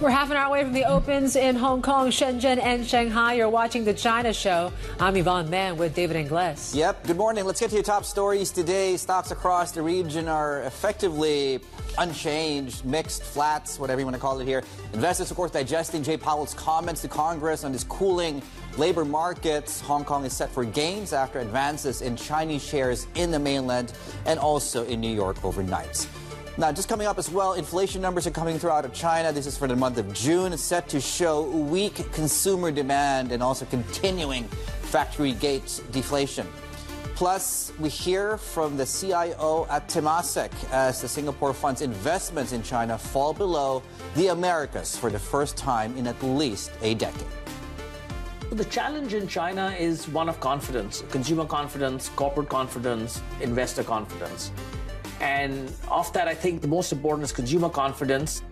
We're half an hour away from the opens in Hong Kong, Shenzhen, and Shanghai. You're watching the China Show. I'm Yvonne Man with David Ingles. Yep. Good morning. Let's get to your top stories today. Stocks across the region are effectively unchanged, mixed, flats, whatever you want to call it here. Investors, of course, digesting Jay Powell's comments to Congress on his cooling labor markets. Hong Kong is set for gains after advances in Chinese shares in the mainland and also in New York overnight. Now, just coming up as well, inflation numbers are coming through out of China. This is for the month of June. It's set to show weak consumer demand and also continuing factory gate deflation. Plus, we hear from the CIO at Temasek as the Singapore fund's investments in China fall below the Americas for the first time in at least a decade. The challenge in China is one of confidence, consumer confidence, corporate confidence, investor confidence. And of that, I think the most important is consumer confidence.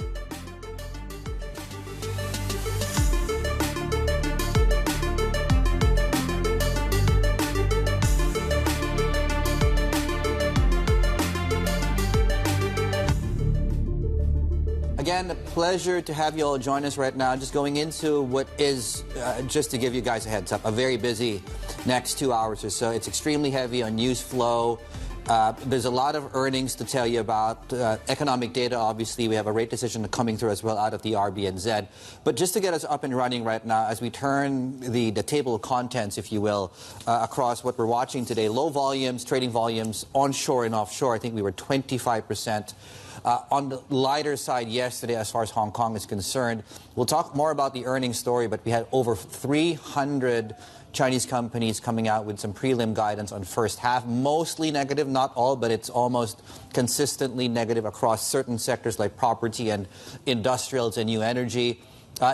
Again, a pleasure to have you all join us right now. Just going into what is, just to give you guys a heads up, a very busy next 2 hours or so. It's extremely heavy on news flow. There's a lot of earnings to tell you about. Economic data, obviously. We have a rate decision coming through as well out of the RBNZ. But just to get us up and running right now, as we turn the table of contents, if you will, across what we're watching today, low volumes, trading volumes, onshore and offshore, I think we were 25%. On the lighter side yesterday as far as Hong Kong is concerned. We'll talk more about the earnings story, but we had over 300 Chinese companies coming out with some prelim guidance on first half, mostly negative, not all, but it's almost consistently negative across certain sectors like property and industrials and new energy.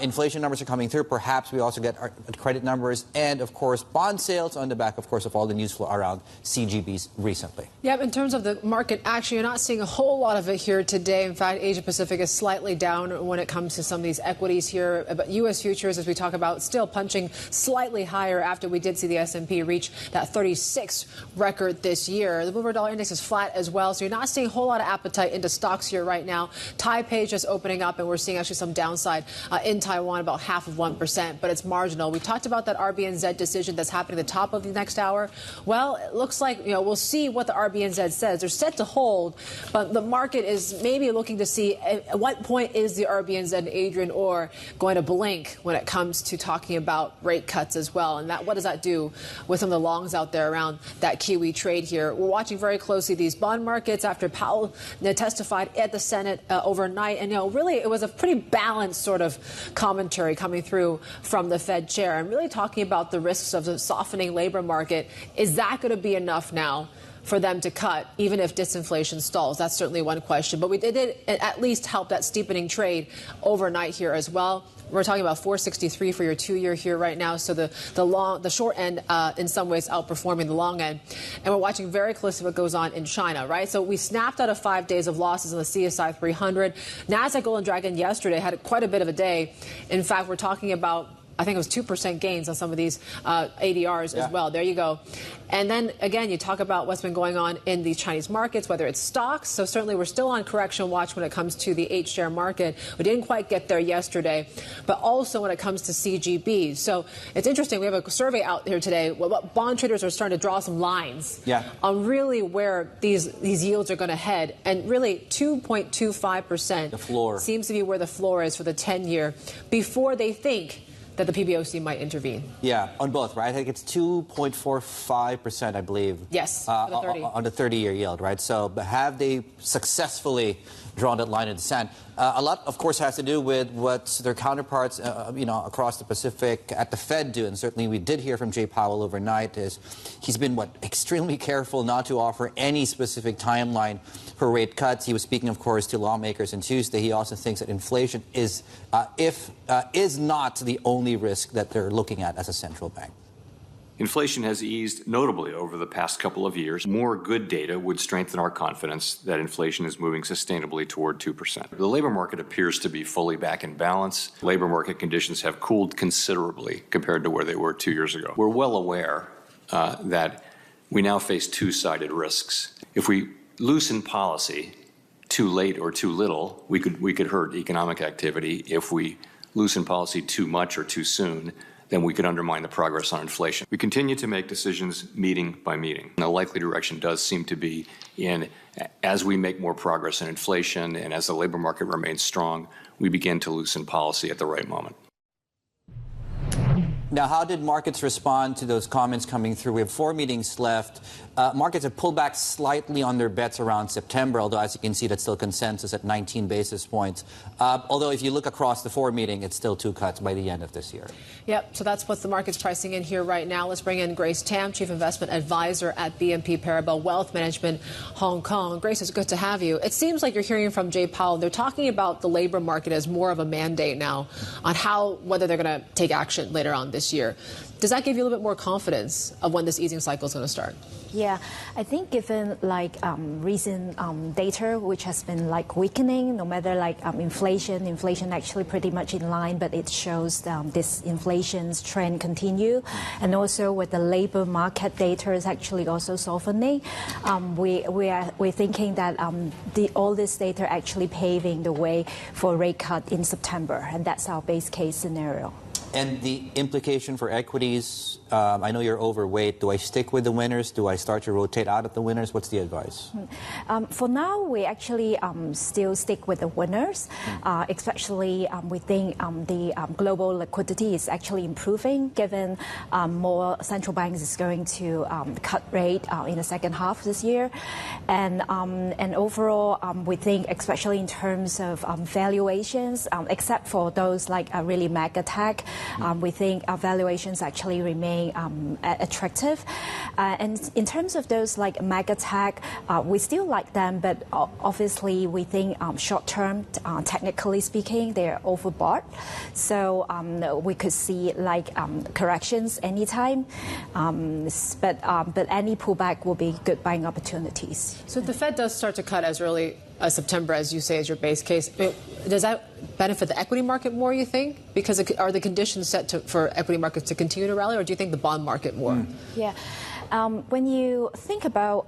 Inflation numbers are coming through. Perhaps we also get our credit numbers and, of course, bond sales on the back, of course, of all the news flow around CGBs recently. Yep, in terms of the market action, you're not seeing a whole lot of it here today. In fact, Asia-Pacific is slightly down when it comes to some of these equities here. But U.S. futures, as we talk about, still punching slightly higher after we did see the S&P reach that 36 record this year. The Bloomberg Dollar Index is flat as well, so you're not seeing a whole lot of appetite into stocks here right now. Taipei just opening up, and we're seeing actually some downside in Taiwan, about 0.5%, but it's marginal. We talked about that RBNZ decision that's happening at the top of the next hour. Well, it looks like, we'll see what the RBNZ says. They're set to hold, but the market is maybe looking to see at what point is the RBNZ and Adrian Orr going to blink when it comes to talking about rate cuts as well. And what does that do with some of the longs out there around that Kiwi trade here? We're watching very closely these bond markets after Powell testified at the Senate overnight. And, really it was a pretty balanced sort of commentary coming through from the Fed chair and really talking about the risks of the softening labor market. Is that going to be enough now for them to cut, even if disinflation stalls? That's certainly one question. But we did at least help that steepening trade overnight here as well. We're talking about 463 for your 2-year here right now. So the short end, in some ways, outperforming the long end. And we're watching very closely what goes on in China, right? So we snapped out of 5 days of losses on the CSI 300. Nasdaq Golden Dragon yesterday had quite a bit of a day. In fact, we're talking about, I think it was 2% gains on some of these ADRs as well. There you go. And then, again, you talk about what's been going on in the Chinese markets, whether it's stocks. So certainly we're still on correction watch when it comes to the H-share market. We didn't quite get there yesterday, but also when it comes to CGBs. So it's interesting. We have a survey out here today. What bond traders are starting to draw some lines on really where these yields are going to head. And really 2.25%. The floor seems to be where the floor is for the 10-year before they think that the PBOC might intervene. Yeah, on both, right? I think it's 2.45%, I believe. Yes, for the 30. On the 30-year yield, right? So have they successfully drawn that line in the sand? A lot, of course, has to do with what their counterparts, across the Pacific at the Fed do. And certainly we did hear from Jay Powell overnight is he's been, extremely careful not to offer any specific timeline for rate cuts. He was speaking, of course, to lawmakers on Tuesday. He also thinks that inflation is not the only risk that they're looking at as a central bank. Inflation has eased notably over the past couple of years. More good data would strengthen our confidence that inflation is moving sustainably toward 2%. The labor market appears to be fully back in balance. Labor market conditions have cooled considerably compared to where they were 2 years ago. We're well aware that we now face two-sided risks. If we loosen policy too late or too little, we could hurt economic activity. If we loosen policy too much or too soon, then we could undermine the progress on inflation. We continue to make decisions meeting by meeting. And the likely direction does seem to be as we make more progress in inflation and as the labor market remains strong, we begin to loosen policy at the right moment. Now, how did markets respond to those comments coming through? We have 4 meetings left. Markets have pulled back slightly on their bets around September, although as you can see, that's still consensus at 19 basis points. Although if you look across the 4 meeting, it's still 2 cuts by the end of this year. Yep, so that's what the market's pricing in here right now. Let's bring in Grace Tam, Chief Investment Advisor at BNP Paribas Wealth Management, Hong Kong. Grace, it's good to have you. It seems like you're hearing from Jay Powell. They're talking about the labor market as more of a mandate now on whether they're going to take action later on this year. Does that give you a little bit more confidence of when this easing cycle is going to start? Yeah, I think given recent data which has been weakening, no matter inflation actually pretty much in line, but it shows this inflation's trend continue, and also with the labor market data is actually also softening. We're thinking that all this data actually paving the way for rate cut in September, and that's our base case scenario. And the implication for equities, I know you're overweight. Do I stick with the winners? Do I start to rotate out of the winners? What's the advice? For now, we actually still stick with the winners, especially we think the global liquidity is actually improving, given more central banks is going to cut rate in the second half this year. And overall, we think, especially in terms of valuations, except for those really mega tech, we think our valuations actually remain attractive. And in terms of those mega tech, we still like them, but obviously we think short term, technically speaking, they're overbought. So we could see corrections anytime, but any pullback will be good buying opportunities. So if the Fed does start to cut as early as September, as you say, as your base case, does that benefit the equity market more, you think? Because are the conditions set for equity markets to continue to rally, or do you think the bond market more? Yeah. When you think about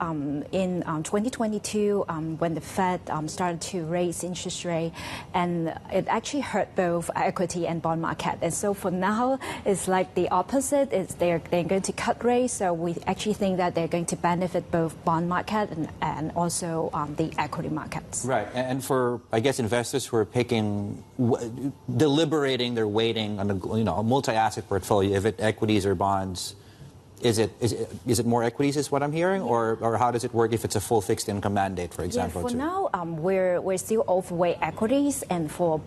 in 2022, when the Fed started to raise interest rate, and it actually hurt both equity and bond market. And so for now, it's the opposite. They're going to cut rates. So we actually think that they're going to benefit both bond market and also the equity markets. Right. And for, I guess, investors who are deliberating their weighting on a multi-asset portfolio, if it's equities or bonds, is it more equities is what I'm hearing, or how does it work if it's a full fixed income mandate, for example? Yeah, for now, we're still overweight equities, and for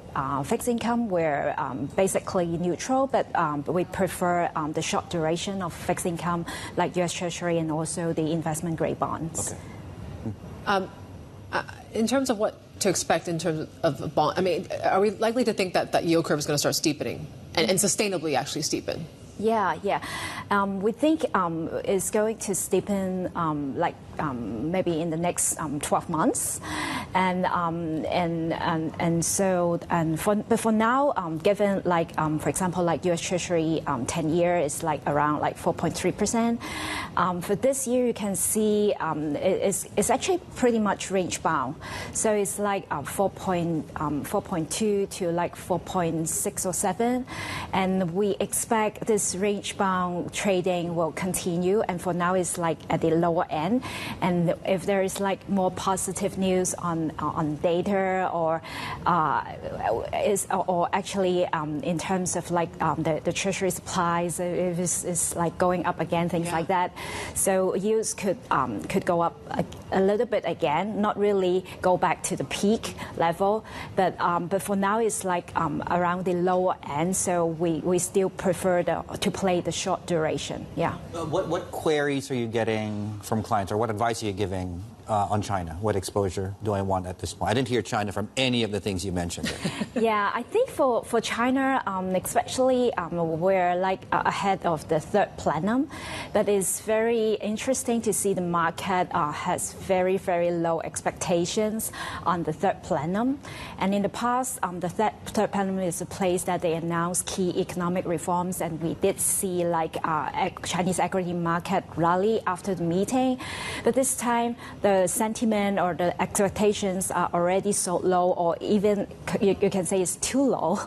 fixed income, we're basically neutral, but we prefer the short duration of fixed income, like U.S. Treasury and also the investment grade bonds. Okay. In terms of what to expect in terms of bond, I mean, are we likely to think that yield curve is going to start steepening and sustainably actually steepen? Yeah. We think it's going to steepen maybe in the next 12 months, but for now, given for example U.S. Treasury 10-year is around 4.3%. For this year, you can see it's actually pretty much range bound. So it's 4.2 to 4.6 or 7, and we expect this range bound trading will continue, and for now it's at the lower end. And if there is more positive news on data or actually in terms of the treasury supplies, if it's going up again, things like that, so yields could go up a little bit again, not really go back to the peak level, but for now it's around the lower end, so we still prefer to play the short duration. Yeah. What queries are you getting from clients, or what advice are you giving on China? What exposure do I want at this point? I didn't hear China from any of the things you mentioned there. Yeah, I think for China, especially we're ahead of the third plenum, but it's very interesting to see the market has very, very low expectations on the third plenum. And in the past, the third plenum is a place that they announce key economic reforms, and we did see Chinese equity market rally after the meeting. But this time, the the sentiment or the expectations are already so low, or even you can say it's too low.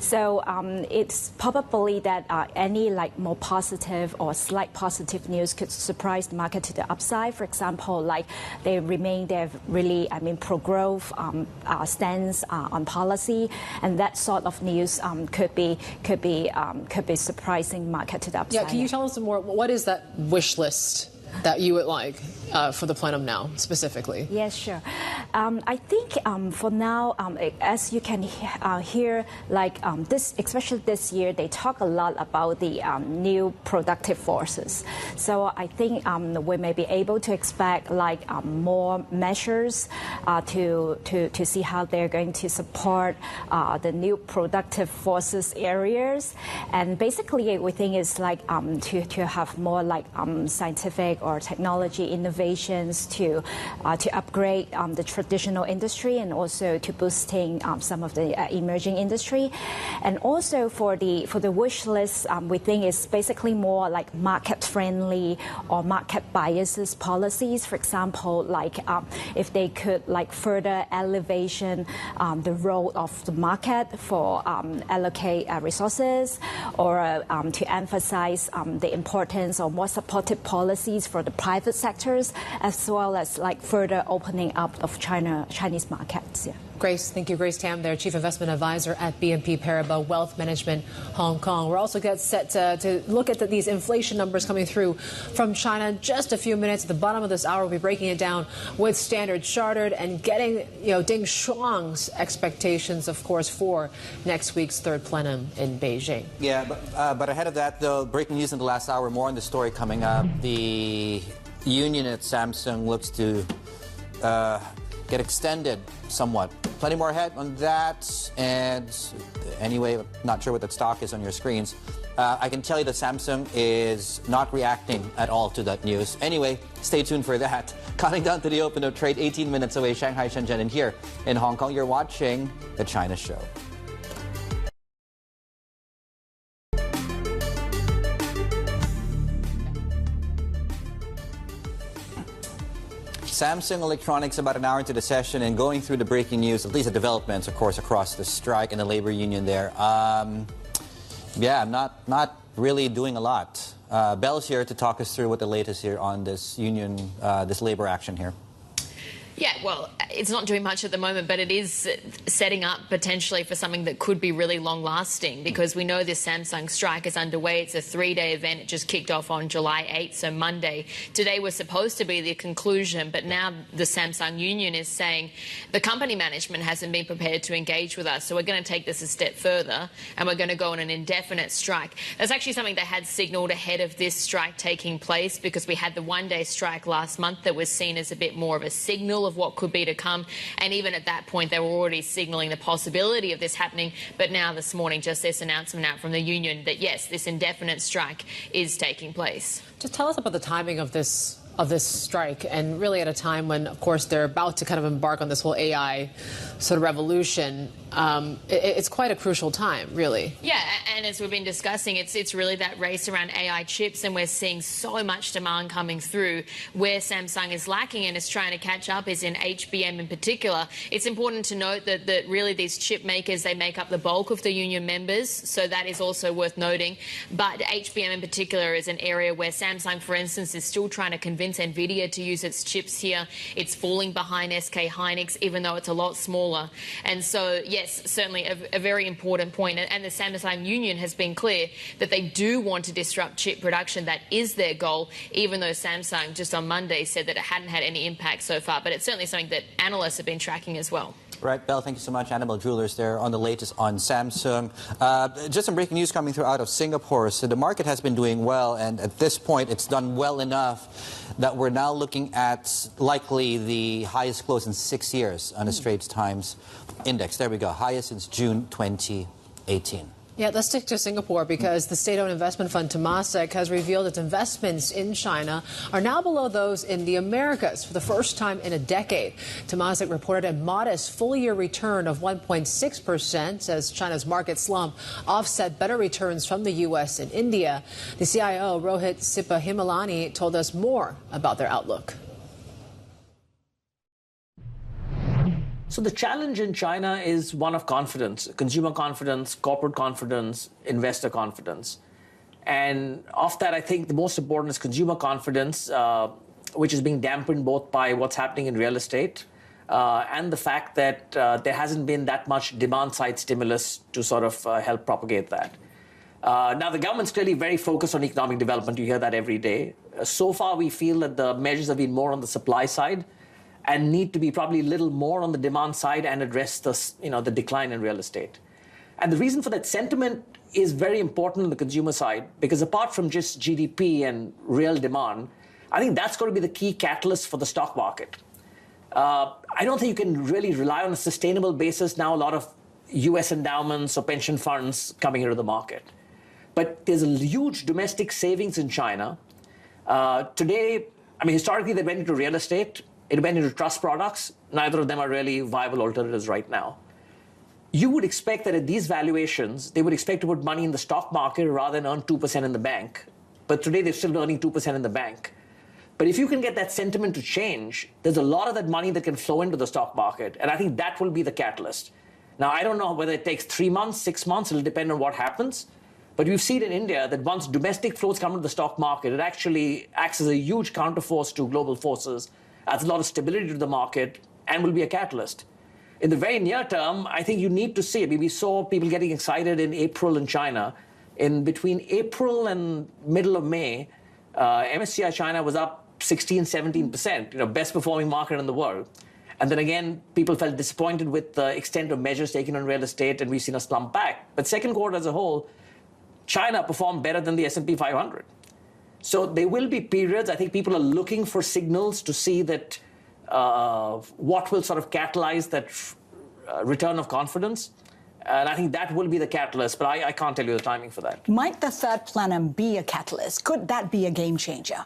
So it's probably that any like more positive or slight positive news could surprise the market to the upside. For example, like they remain their really, pro-growth stance on policy, and that sort of news could be surprising market to the upside. Yeah, can you tell us more? What is that wish list that you would like for the plenum now, specifically? Yes, sure. I think for now, as you can hear, like especially this year, they talk a lot about the new productive forces. So I think we may be able to expect like more measures to see how they're going to support the new productive forces areas. And basically, we think it's like to have more like scientific or technology innovations to upgrade the traditional industry, and also to boosting some of the emerging industry. And also for the wish list, we think it's basically more like market friendly or market biases policies. For example, like if they could like further elevation the role of the market for allocate resources, or to emphasize the importance of more supportive policies for the private sectors, as well as like further opening up of Chinese markets. Yeah. Grace, thank you. Grace Tam there, Chief Investment Advisor at BNP Paribas Wealth Management Hong Kong. We're also set to look at these inflation numbers coming through from China in just a few minutes. At the bottom of this hour, we'll be breaking it down with Standard Chartered and getting, Ding Shuang's expectations, of course, for next week's third plenum in Beijing. Yeah, but ahead of that, though, breaking news in the last hour, more on the story coming up. The union at Samsung looks to get extended somewhat. Plenty more ahead on that. And anyway, not sure what that stock is on your screens. I can tell you that Samsung is not reacting at all to that news. Anyway, stay tuned for that. Counting down to the open of trade, 18 minutes away, Shanghai, Shenzhen, and here in Hong Kong, you're watching The China Show. Samsung Electronics about an hour into the session and going through the breaking news, at least the developments, of course, across the strike and the labor union there. Yeah, not really doing a lot. Belle's here to talk us through what the latest here on this union, this labor action here. Yeah, well, it's not doing much at the moment, but it is setting up potentially for something that could be really long-lasting, because we know this Samsung strike is underway. It's a 3-day event. It just kicked off on July 8th, so Monday. Today was supposed to be the conclusion, but now the Samsung union is saying the company management hasn't been prepared to engage with us, so we're going to take this a step further, and we're going to go on an indefinite strike. That's actually something they had signalled ahead of this strike taking place, because we had the one-day strike last month that was seen as a bit more of a signal of what could be to come, and even at that point they were already signalling the possibility of this happening. But now this morning, just this announcement out from the union that yes, this indefinite strike is taking place. Just tell us about the timing of this strike, and really at a time when, of course, they're about to kind of embark on this whole AI sort of revolution. It's quite a crucial time, really. Yeah, and as we've been discussing, it's really that race around AI chips, and we're seeing so much demand coming through. Where Samsung is lacking and is trying to catch up is in HBM in particular. It's important to note that really these chip makers, they make up the bulk of the union members, so that is also worth noting. But HBM in particular is an area where Samsung, for instance, is still trying to convince NVIDIA to use its chips here. It's falling behind SK Hynix, even though it's a lot smaller. And so, yes, certainly a very important point. And the Samsung union has been clear that they do want to disrupt chip production. That is their goal, even though Samsung just on Monday said that it hadn't had any impact so far. But it's certainly something that analysts have been tracking as well. Right, Belle, thank you so much. Animal Jewelers there on the latest on Samsung. Just some breaking news coming through out of Singapore. So the market has been doing well, and at this point it's done well enough that we're now looking at likely the highest close in 6 years on the Straits Times Index. There we go, highest since June 2018. Yeah, let's stick to Singapore, because the state-owned investment fund Temasek has revealed its investments in China are now below those in the Americas for the first time in a decade. Temasek reported a modest full-year return of 1.6% as China's market slump offset better returns from the U.S. and India. The CIO, Rohit Sipahimalani, told us more about their outlook. So the challenge in China is one of confidence, consumer confidence, corporate confidence, investor confidence. And of that, I think the most important is consumer confidence, which is being dampened both by what's happening in real estate and the fact that there hasn't been that much demand-side stimulus to sort of help propagate that. Now, the government's clearly very focused on economic development. You hear that every day. So far, we feel that the measures have been more on the supply side and need to be probably a little more on the demand side and address the decline in real estate. And the reason for that sentiment is very important on the consumer side, because apart from just GDP and real demand, I think that's going to be the key catalyst for the stock market. I don't think you can really rely on a sustainable basis now, a lot of US endowments or pension funds coming into the market. But there's a huge domestic savings in China. Today, historically, they went into real estate. It went into trust products. Neither of them are really viable alternatives right now. You would expect that at these valuations, they would expect to put money in the stock market rather than earn 2% in the bank. But today, they're still earning 2% in the bank. But if you can get that sentiment to change, there's a lot of that money that can flow into the stock market. And I think that will be the catalyst. Now, I don't know whether it takes 3 months, 6 months. It'll depend on what happens. But we've seen in India that once domestic flows come to the stock market, it actually acts as a huge counterforce to global forces, adds a lot of stability to the market, and will be a catalyst. In the very near term, I think you need to see. We saw people getting excited in April in China. In between April and middle of May, MSCI China was up 16, 17%, best performing market in the world. And then again, people felt disappointed with the extent of measures taken on real estate, and we've seen a slump back. But second quarter as a whole, China performed better than the S&P 500. So there will be periods, I think people are looking for signals to see that what will sort of catalyze that return of confidence. And I think that will be the catalyst, but I can't tell you the timing for that. Might the third plenum be a catalyst? Could that be a game changer?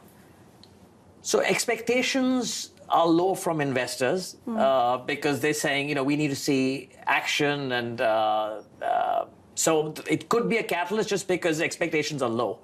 So expectations are low from investors because they're saying, we need to see action. And so it could be a catalyst just because expectations are low.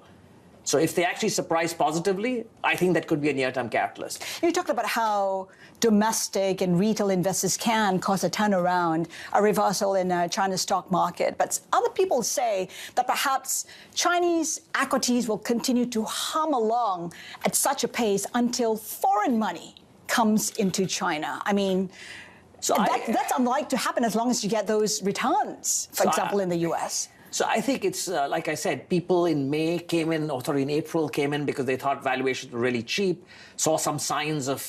So if they actually surprise positively, I think that could be a near-term catalyst. You talked about how domestic and retail investors can cause a turnaround, a reversal in China's stock market. But other people say that perhaps Chinese equities will continue to hum along at such a pace until foreign money comes into China. That's unlikely to happen as long as you get those returns, for example, in the US. So I think it's, like I said, people in in April came in because they thought valuations were really cheap, saw some signs of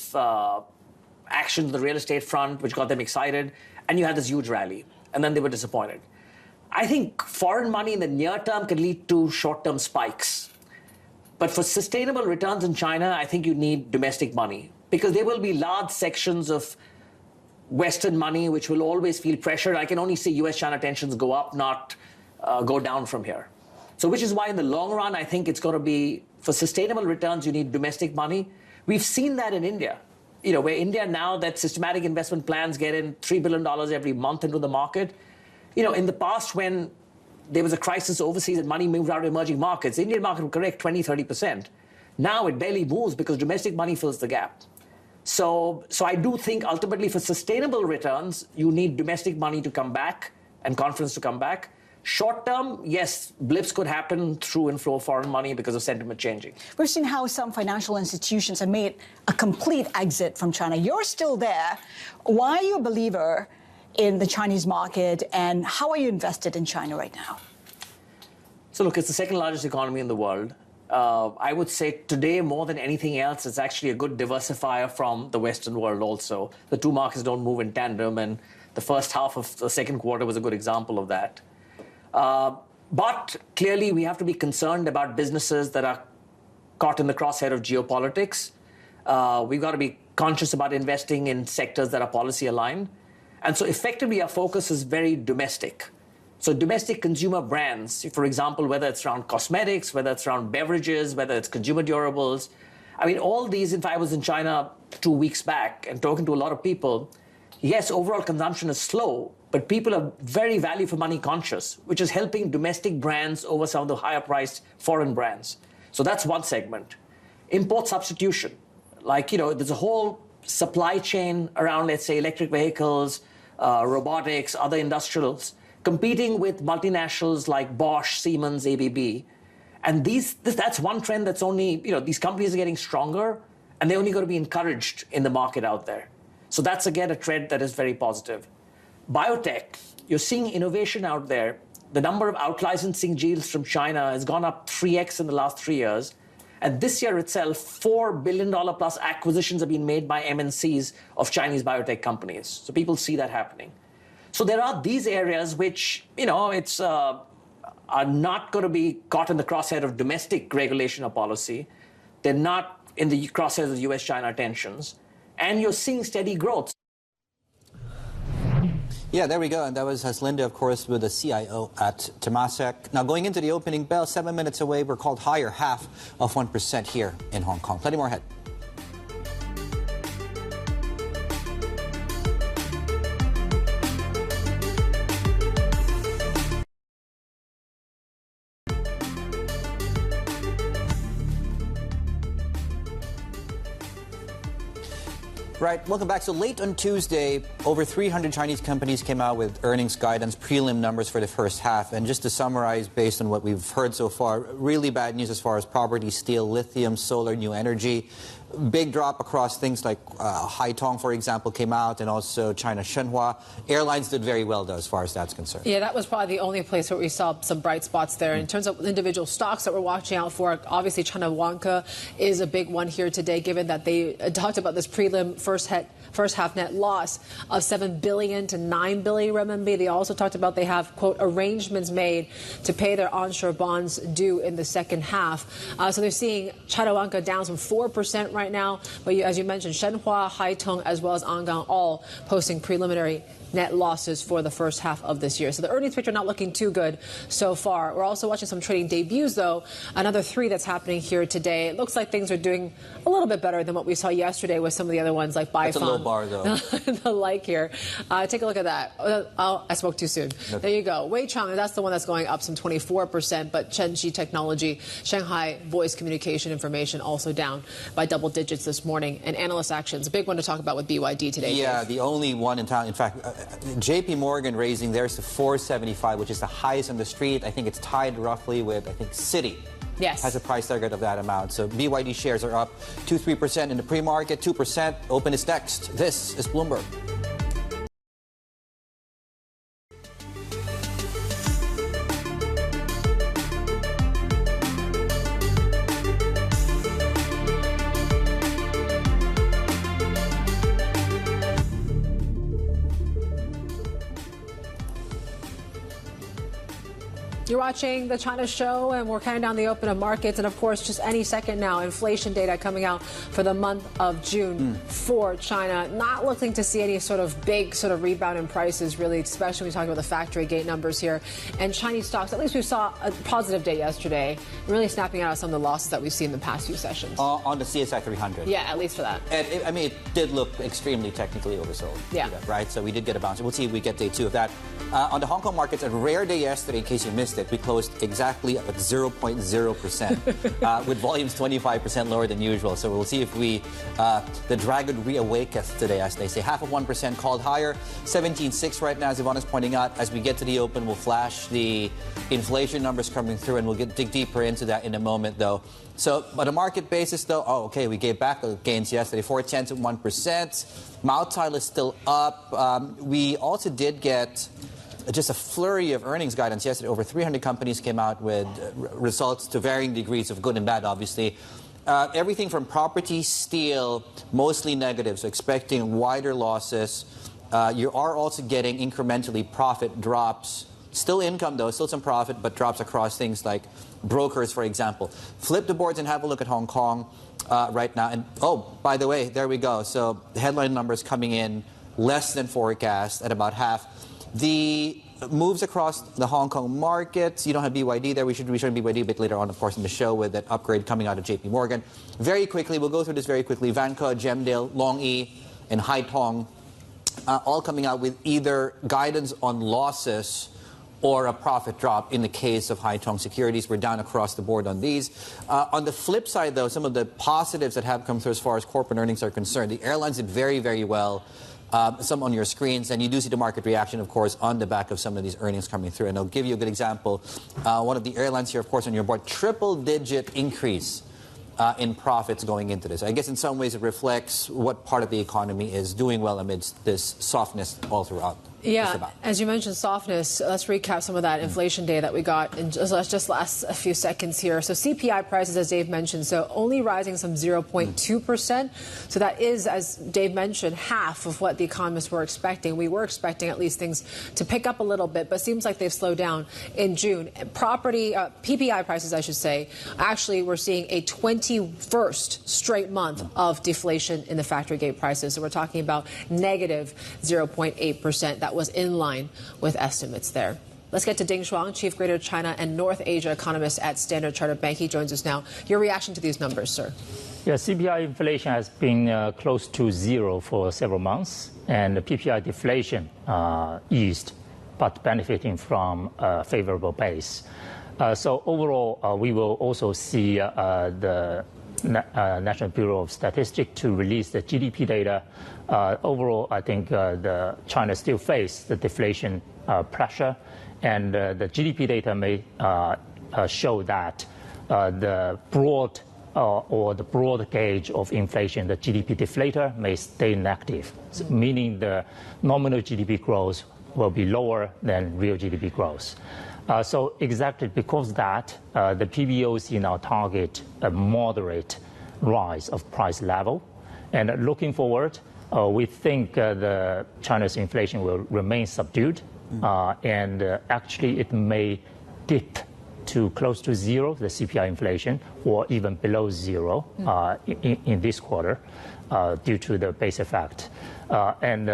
action to the real estate front, which got them excited, and you had this huge rally, and then they were disappointed. I think foreign money in the near term can lead to short-term spikes. But for sustainable returns in China, I think you need domestic money, because there will be large sections of Western money which will always feel pressured. I can only see US-China tensions go up, not go down from here. So which is why in the long run, I think it's going to be, for sustainable returns, you need domestic money. We've seen that in India, where India now that systematic investment plans get in $3 billion every month into the market. In the past when there was a crisis overseas and money moved out of emerging markets, the Indian market would correct 20, 30%. Now it barely moves because domestic money fills the gap. So I do think ultimately for sustainable returns, you need domestic money to come back and confidence to come back. Short term, yes, blips could happen through inflow of foreign money because of sentiment changing. We've seen how some financial institutions have made a complete exit from China. You're still there. Why are you a believer in the Chinese market, and how are you invested in China right now? So look, it's the second largest economy in the world. I would say today, more than anything else, it's actually a good diversifier from the Western world also. The two markets don't move in tandem, and the first half of the second quarter was a good example of that. But clearly, we have to be concerned about businesses that are caught in the crosshair of geopolitics. We've got to be conscious about investing in sectors that are policy aligned. And so effectively, our focus is very domestic. So domestic consumer brands, for example, whether it's around cosmetics, whether it's around beverages, whether it's consumer durables. All these, if I was in China 2 weeks back and talking to a lot of people, yes, overall consumption is slow, but people are very value for money conscious, which is helping domestic brands over some of the higher priced foreign brands. So that's one segment. Import substitution. There's a whole supply chain around, let's say, electric vehicles, robotics, other industrials, competing with multinationals like Bosch, Siemens, ABB. And that's one trend that's only, these companies are getting stronger, and they're only going to be encouraged in the market out there. So that's, again, a trend that is very positive. Biotech, you're seeing innovation out there. The number of out-licensing deals from China has gone up 3x in the last 3 years. And this year itself, $4 billion plus acquisitions have been made by MNCs of Chinese biotech companies. So people see that happening. So there are these areas which, are not going to be caught in the crosshair of domestic regulation or policy. They're not in the crosshairs of US-China tensions. And you're seeing steady growth. Yeah, there we go. And that was Linger, of course, with the CIO at Temasek. Now, going into the opening bell, 7 minutes away, we're called higher, half of 1% here in Hong Kong. Plenty more ahead. Right, welcome back. So late on Tuesday, over 300 Chinese companies came out with earnings guidance, prelim numbers for the first half. And just to summarize, based on what we've heard so far, really bad news as far as property, steel, lithium, solar, new energy. Big drop across things like Haitong, for example, came out, and also China Shenhua. Airlines did very well, though, as far as that's concerned. Yeah, that was probably the only place where we saw some bright spots there. In terms of individual stocks that we're watching out for, obviously China Vanke is a big one here today, given that they talked about this prelim first half net loss of 7 billion to 9 billion renminbi. They also talked about they have, quote, arrangements made to pay their onshore bonds due in the second half. So they're seeing China Vanke down some 4% right now. But as you mentioned, Shenhua, Haitong, as well as Angang all posting preliminary net losses for the first half of this year. So the earnings picture not looking too good so far. We're also watching some trading debuts, though. Another 3 that's happening here today. It looks like things are doing a little bit better than what we saw yesterday with some of the other ones like Baifang. That's a low bar, though. The like here. Take a look at that. I spoke too soon. Okay. There you go. Weichang, that's the one that's going up some 24%, but Chenxi Technology, Shanghai Voice Communication Information also down by double digits this morning. And analyst actions, a big one to talk about with BYD today. Yeah, Dave. The only one in town. In fact, JP Morgan raising theirs to 475, which is the highest on the street. I think it's tied roughly with, I think, Citi. Yes. Has a price target of that amount. So BYD shares are up 2-3% in the pre-market, 2%. Open is next. This is Bloomberg. You're watching the China show, and we're counting down the open of markets. And, of course, just any second now, inflation data coming out for the month of June for China. Not looking to see any sort of big rebound in prices, really, especially when we talk about the factory gate numbers here. And Chinese stocks, at least we saw a positive day yesterday, really snapping out of some of the losses that we've seen in the past few sessions. On the CSI 300. Yeah, at least for that. And it did look extremely technically oversold. Yeah. Right? So we did get a bounce. We'll see if we get day 2 of that. On the Hong Kong markets, a rare day yesterday, in case you missed it, we closed exactly at 0.0%, with volumes 25% lower than usual. So we'll see if the dragon reawaketh today, as they say. Half of 1% called higher, 17.6 right now, as Yvonne is pointing out. As we get to the open, we'll flash the inflation numbers coming through, and we'll dig deeper into that in a moment, though. So, on a market basis, though, we gave back the gains yesterday, 0.4 to 1%. Moutai is still up. We also did get just a flurry of earnings guidance yesterday. Over 300 companies came out with results to varying degrees of good and bad, obviously. Everything from property, steel, mostly negative, so expecting wider losses. You are also getting incrementally profit drops. Still income, though, still some profit, but drops across things like brokers, for example. Flip the boards and have a look at Hong Kong right now. And, by the way, there we go. So the headline numbers coming in less than forecast at about half. The moves across the Hong Kong markets, you don't have BYD there. We should have BYD a bit later on, of course, in the show with that upgrade coming out of JP Morgan. Very quickly, we'll go through this very quickly. Vanke, Gemdale, Long E, and Haitong all coming out with either guidance on losses or a profit drop. In the case of Haitong Securities, we're down across the board on these. On the flip side, though, some of the positives that have come through as far as corporate earnings are concerned, the airlines did very, very well. some on your screens, and you do see the market reaction, of course, on the back of some of these earnings coming through. And I'll give you a good example. One of the airlines here, of course, on your board, triple-digit increase in profits going into this. I guess in some ways it reflects what part of the economy is doing well amidst this softness all throughout. Yeah, as you mentioned, softness. Let's recap some of that inflation data that we got in just last a few seconds here. So CPI prices, as Dave mentioned, so only rising some 0.2%. So that is, as Dave mentioned, half of what the economists were expecting. We were expecting at least things to pick up a little bit, but seems like they've slowed down in June. Property, PPI prices, I should say, actually we're seeing a 21st straight month of deflation in the factory gate prices. So we're talking about negative 0.8%. That was in line with estimates there. Let's get to Ding Shuang, Chief Greater China and North Asia Economist at Standard Chartered Bank. He joins us now. Your reaction to these numbers, sir? Yeah, CPI inflation has been close to zero for several months, and the PPI deflation eased, but benefiting from a favorable base. So overall, we will also see the National Bureau of Statistics to release the GDP data. Overall, I think China still faces the deflation pressure, and the GDP data may show that the broad or the broad gauge of inflation, the GDP deflator, may stay negative, meaning the nominal GDP growth will be lower than real GDP growth. So exactly because of that, the PBOC now target a moderate rise of price level. And looking forward, we think the China's inflation will remain subdued, and actually it may dip to close to zero, the CPI inflation, or even below zero in this quarter due to the base effect. And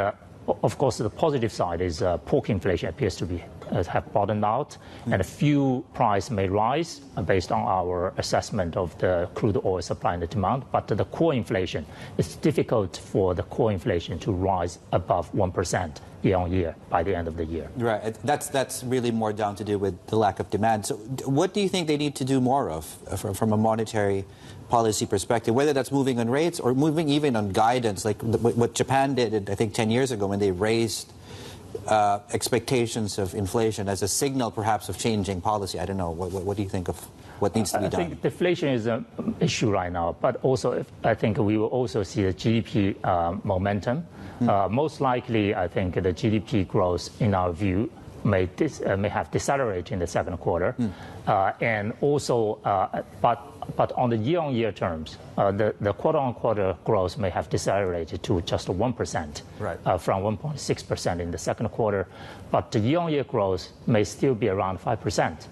of course, the positive side is pork inflation appears to be have bottomed out, and a few price may rise based on our assessment of the crude oil supply and the demand. But the core inflation, it's difficult for the core inflation to rise above 1% year on year by the end of the year. Right. That's really more down to do with the lack of demand. So what do you think they need to do more of from a monetary policy perspective, whether that's moving on rates or moving even on guidance, like what Japan did, I think, 10 years ago when they raised expectations of inflation as a signal perhaps of changing policy? I don't know. What do you think of what needs to be done? I think deflation is an issue right now, but also I think we will also see the GDP momentum. Most likely, I think the GDP growth, in our view, may have decelerated in the second quarter, and also, but on the year-on-year terms, the quarter-on-quarter growth may have decelerated to just 1%, from 1.6% in the second quarter, but the year-on-year growth may still be around 5%.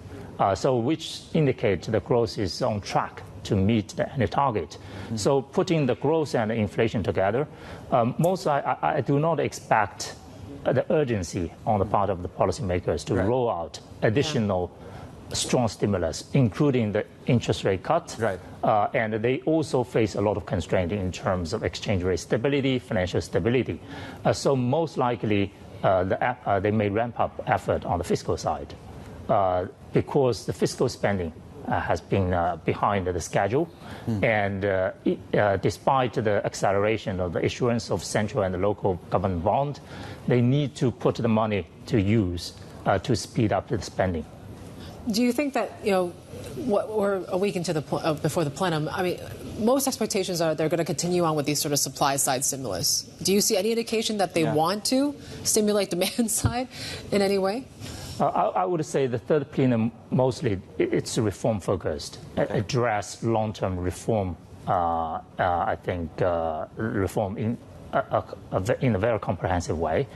So which indicates the growth is on track to meet the annual target. So putting the growth and the inflation together, I do not expect the urgency on the part of the policymakers to roll out additional strong stimulus, including the interest rate cut. And they also face a lot of constraint in terms of exchange rate stability, financial stability. So most likely, they may ramp up effort on the fiscal side because the fiscal spending has been behind the schedule. And despite the acceleration of the issuance of central and local government bond, they need to put the money to use to speed up the spending. Do you think that, we're a week into before the plenum? I mean, most expectations are they're going to continue on with these sort of supply side stimulus. Do you see any indication that they want to stimulate demand side in any way? I would say the third plenum, mostly, it's reform focused, address long-term reform, I think, reform in a very comprehensive way.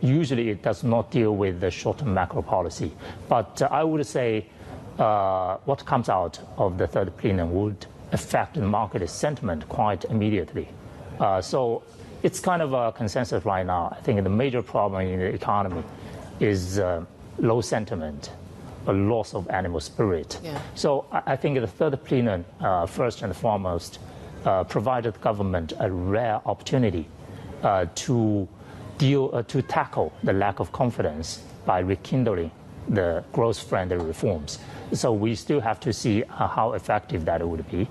Usually it does not deal with the short-term macro policy. But I would say what comes out of the third plenum would affect the market sentiment quite immediately. So it's kind of a consensus right now. I think the major problem in the economy is low sentiment, a loss of animal spirit. So I think the third plenum, first and foremost, provided the government a rare opportunity to tackle the lack of confidence by rekindling the growth-friendly reforms. So we still have to see how effective that would be.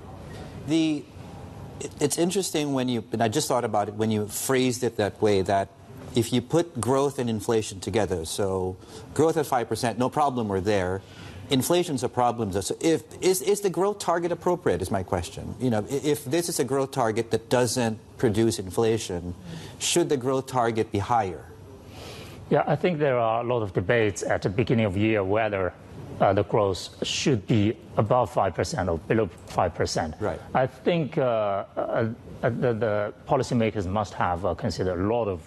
It's interesting when you, and I just thought about it when you phrased it that way, that if you put growth and inflation together, so growth at 5%, no problem, we're there. Inflation's a problem. So is the growth target appropriate, is my question. You know, if this is a growth target that doesn't produce inflation, should the growth target be higher? Yeah, I think there are a lot of debates at the beginning of the year whether the growth should be above 5% or below 5%. Right. I think the policymakers must have considered a lot of,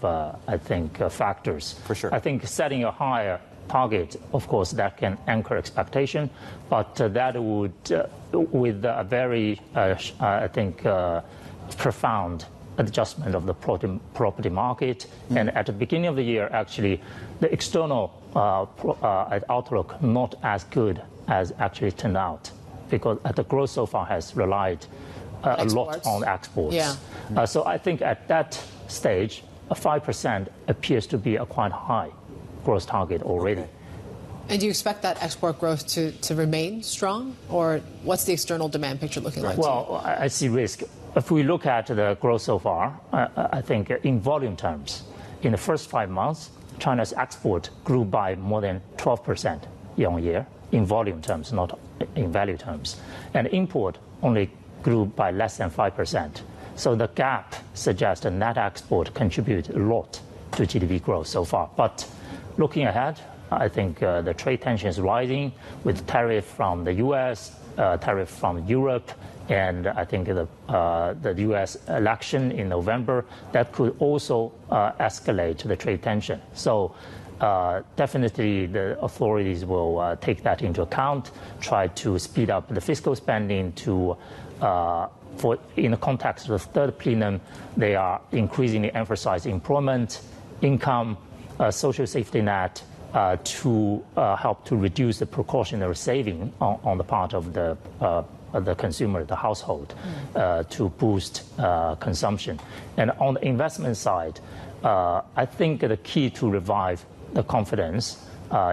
factors. For sure. I think setting a higher target, of course, that can anchor expectation, but that would, with a very, profound adjustment of the property market. And at the beginning of the year, actually, the external outlook not as good as actually turned out, because the growth so far has relied a lot on exports. Yeah. So I think at that stage, a 5% appears to be a quite high growth target already. Okay. And do you expect that export growth to remain strong, or what's the external demand picture looking like? Well, I see risk. If we look at the growth so far, I think in volume terms, in the first 5 months, China's export grew by more than 12% year on year in volume terms, not in value terms. And import only grew by less than 5%. So the gap suggests that net export contribute a lot to GDP growth so far. But looking ahead, I think the trade tension is rising with tariff from the U.S., tariff from Europe, and I think the U.S. election in November, that could also escalate the trade tension. So definitely the authorities will take that into account, try to speed up the fiscal spending to, in the context of the third plenum, they are increasingly emphasizing employment, income, social safety net, to help to reduce the precautionary saving on the part of the consumer, the household, to boost consumption. And on the investment side, I think the key to revive the confidence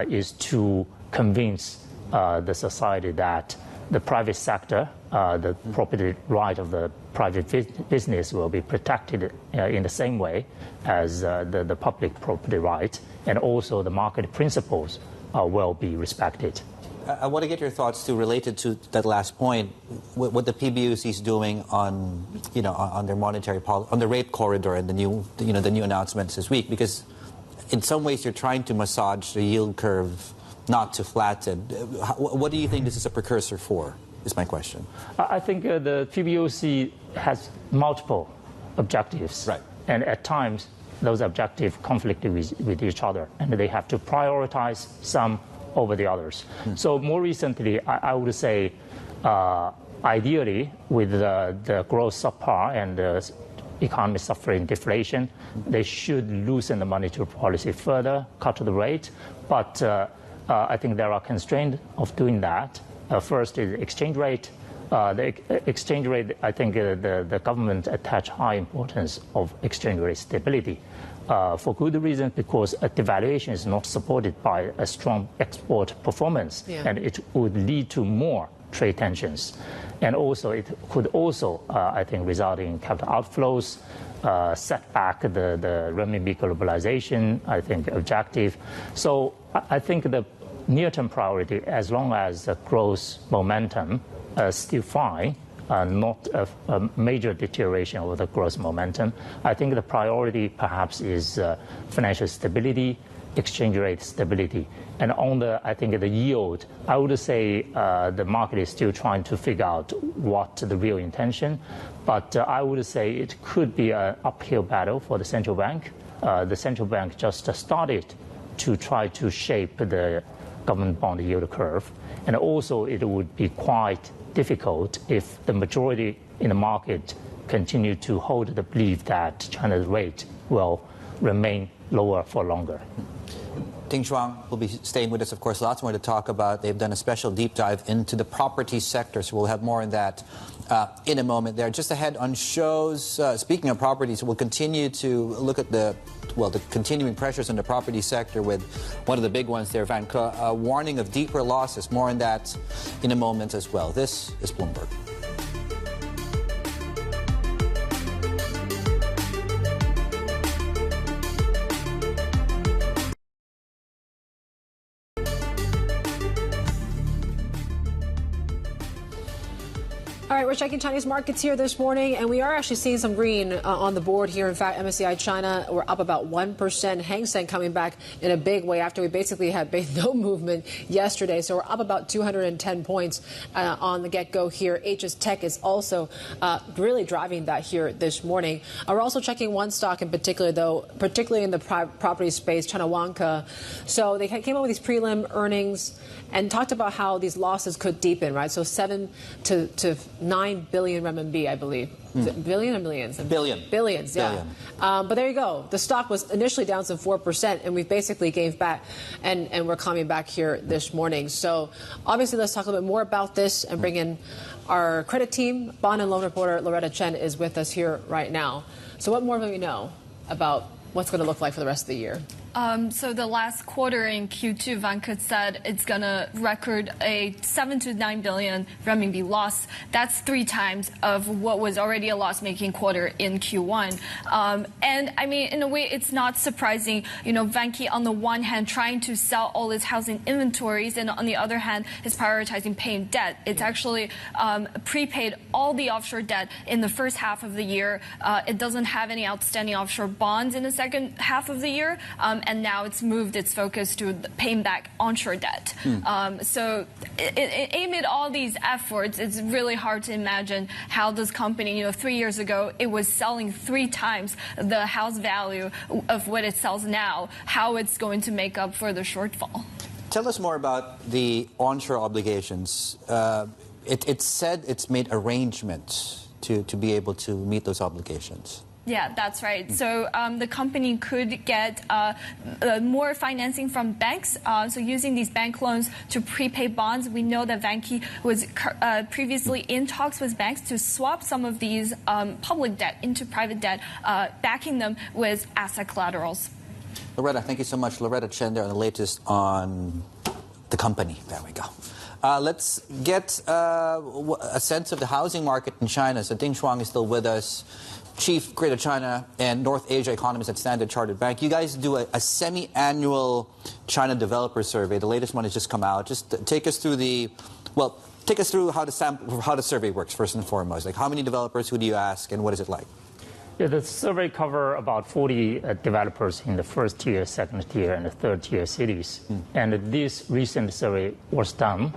is to convince the society that the private sector, the property right of the private business will be protected in the same way as the public property right, and also the market principles will be respected. I want to get your thoughts too, related to that last point, what the PBOC is doing on, on their monetary policy, on the rate corridor, and the new announcements this week, because in some ways you're trying to massage the yield curve not to flatten. What do you think this is a precursor for, is my question. I think the PBOC has multiple objectives. Right. And at times, those objectives conflict with each other, and they have to prioritize some over the others. So more recently, I would say, ideally, with the growth subpar and the economy suffering deflation, they should loosen the monetary policy further, cut the rate. But I think there are constraints of doing that. First is exchange rate. The exchange rate, I think the government attach high importance of exchange rate stability. For good reason, because a devaluation is not supported by a strong export performance, and it would lead to more trade tensions. And also, it could also, I think, result in capital outflows, set back the renminbi globalization, I think, objective. So I think the near-term priority, as long as the growth momentum is still fine, not a major deterioration of the growth momentum, I think the priority perhaps is financial stability, exchange rate stability. And on the yield, I would say the market is still trying to figure out what the real intention. But I would say it could be an uphill battle for the central bank. The central bank just started to try to shape the government bond yield curve. And also it would be quite difficult if the majority in the market continue to hold the belief that China's rate will remain lower for longer. Shuang will be staying with us, of course. Lots more to talk about. They've done a special deep dive into the property sector, so we'll have more on that in a moment there. Just ahead on shows, speaking of properties, we'll continue to look at the continuing pressures in the property sector with one of the big ones there, Vanke, a warning of deeper losses. More on that in a moment as well. This is Bloomberg. All right, we're checking Chinese markets here this morning, and we are actually seeing some green on the board here. In fact, MSCI China, we're up about 1%. Hang Seng coming back in a big way after we basically had made no movement yesterday. So we're up about 210 points on the get-go here. HS Tech is also really driving that here this morning. We're also checking one stock in particular, though, particularly in the property space, China Vanke. So they came up with these prelim earnings and talked about how these losses could deepen, right? So 7 to 9 billion renminbi, I believe. Is it billion or millions? Billion. Billions, yeah. Billion. But there you go. The stock was initially down some 4%, and we've basically gave back, and we're coming back here this morning. So obviously, let's talk a little bit more about this and bring in our credit team. Bond and loan reporter Loretta Chen is with us here right now. So what more do we know about what's going to look like for the rest of the year? So the last quarter in Q2, Vanke said it's going to record a 7 to 9 billion renminbi loss. That's 3 times of what was already a loss-making quarter in Q1. And I mean, in a way, it's not surprising. You know, Vanke, on the one hand, trying to sell all its housing inventories, and on the other hand, is prioritizing paying debt. It's actually prepaid all the offshore debt in the first half of the year. It doesn't have any outstanding offshore bonds in the second half of the year. And now it's moved its focus to paying back onshore debt. So amid all these efforts, it's really hard to imagine how this company, you know, 3 years ago, it was selling 3 times the house value of what it sells now, how it's going to make up for the shortfall. Tell us more about the onshore obligations. It said it's made arrangements to be able to meet those obligations. Yeah, that's right. So the company could get more financing from banks. So using these bank loans to prepay bonds, we know that Vanke was previously in talks with banks to swap some of these public debt into private debt, backing them with asset collaterals. Loretta, thank you so much. Loretta Chen there on the latest on the company. There we go. Let's get a sense of the housing market in China. So Ding Shuang is still with us, Chief Greater China and North Asia economist at Standard Chartered Bank. You guys do a semi-annual China developer survey. The latest one has just come out. Just take us through how the survey works first and foremost. Like, how many developers, who do you ask, and what is it like? Yeah, the survey covers about 40 developers in the first tier, second tier, and the third tier cities. And this recent survey was done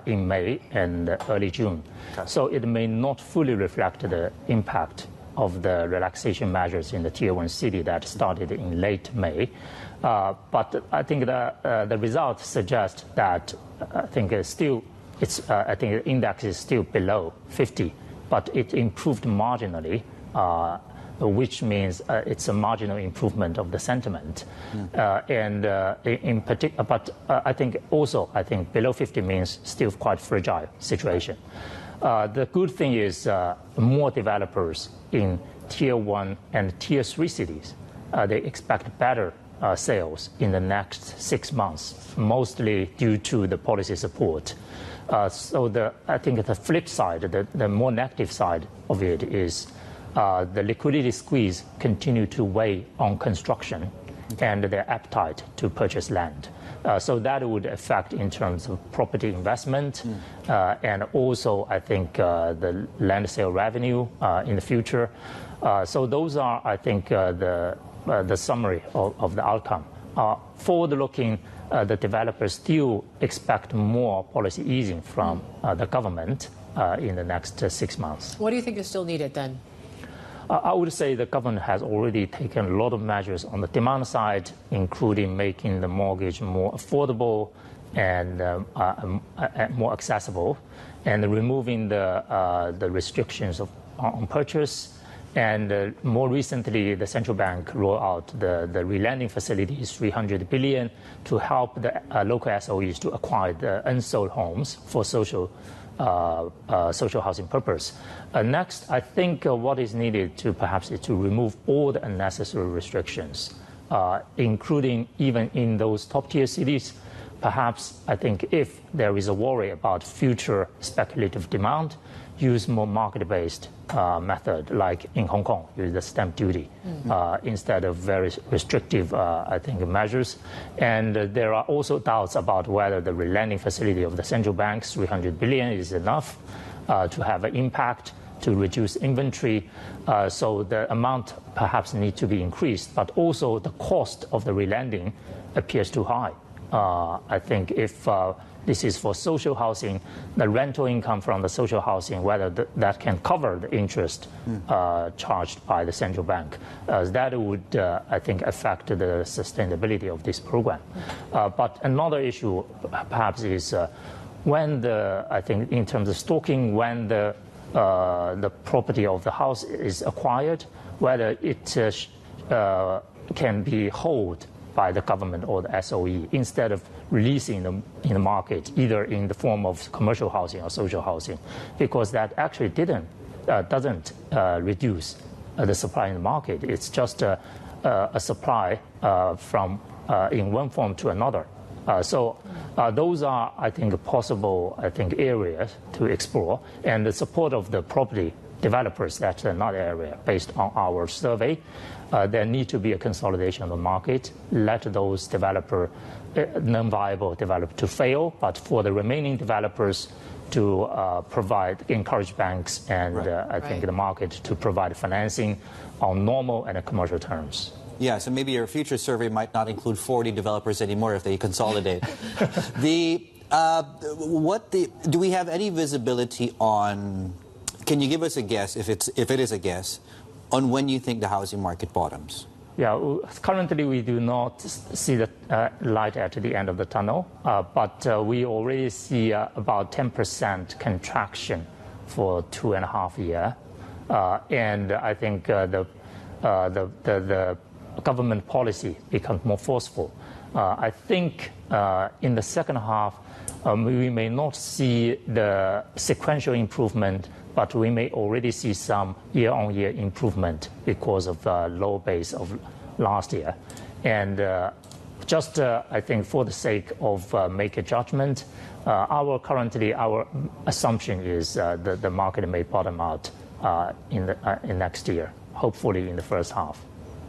in May and early June. Okay. So it may not fully reflect the impact of the relaxation measures in the tier 1 city that started in late May. But I think the results suggest that I think the index is still below 50, but it improved marginally. Which means it's a marginal improvement of the sentiment. In particular, but I think below 50 means still quite fragile situation. The good thing is more developers in tier 1 and tier 3 cities. They expect better sales in the next 6 months, mostly due to the policy support. So I think the flip side, the more negative side of it is the liquidity squeeze continue to weigh on construction and their appetite to purchase land. So that would affect in terms of property investment and also, I think, the land sale revenue in the future. So those are, I think, the summary of the outcome. Forward-looking, the developers still expect more policy easing from the government in the next 6 months. What do you think is still needed then? I would say the government has already taken a lot of measures on the demand side, including making the mortgage more affordable and more accessible, and removing the restrictions on purchase. And more recently, the central bank rolled out the relending facilities, 300 billion, to help the local SOEs to acquire the unsold homes for social housing purpose. Next, I think what is needed perhaps is to remove all the unnecessary restrictions, including even in those top-tier cities. Perhaps I think if there is a worry about future speculative demand, use more market-based method, like in Hong Kong, use the stamp duty instead of very restrictive, I think, measures. And there are also doubts about whether the relending facility of the central banks, 300 billion, is enough. to have an impact to reduce inventory. So the amount perhaps need to be increased, but also the cost of the relending appears too high. I think if this is for social housing, the rental income from the social housing, whether that can cover the interest charged by the central bank, that would, I think, affect the sustainability of this program. But another issue perhaps is when I think in terms of stocking, when the property of the house is acquired, whether it can be held by the government or the SOE instead of releasing them in the market, either in the form of commercial housing or social housing, because that actually doesn't reduce the supply in the market. It's just a supply from in one form to another. So those are, I think, possible, areas to explore, and the support of the property developers, that's another area. Based on our survey, there need to be a consolidation of the market. Let those non-viable developers to fail, but for the remaining developers to encourage banks and I think the market to provide financing on normal and commercial terms. Yeah, so maybe your future survey might not include 40 developers anymore if they consolidate. Do we have any visibility on? Can you give us a guess, if it is a guess, on when you think the housing market bottoms? Yeah, currently we do not see the light at the end of the tunnel, but we already see about 10% contraction for 2.5 years, and I think the government policy becomes more forceful. I think in the second half we may not see the sequential improvement, but we may already see some year-on-year improvement because of the low base of last year. And I think for the sake of make a judgment, our assumption is that the market may bottom out in next year, hopefully in the first half.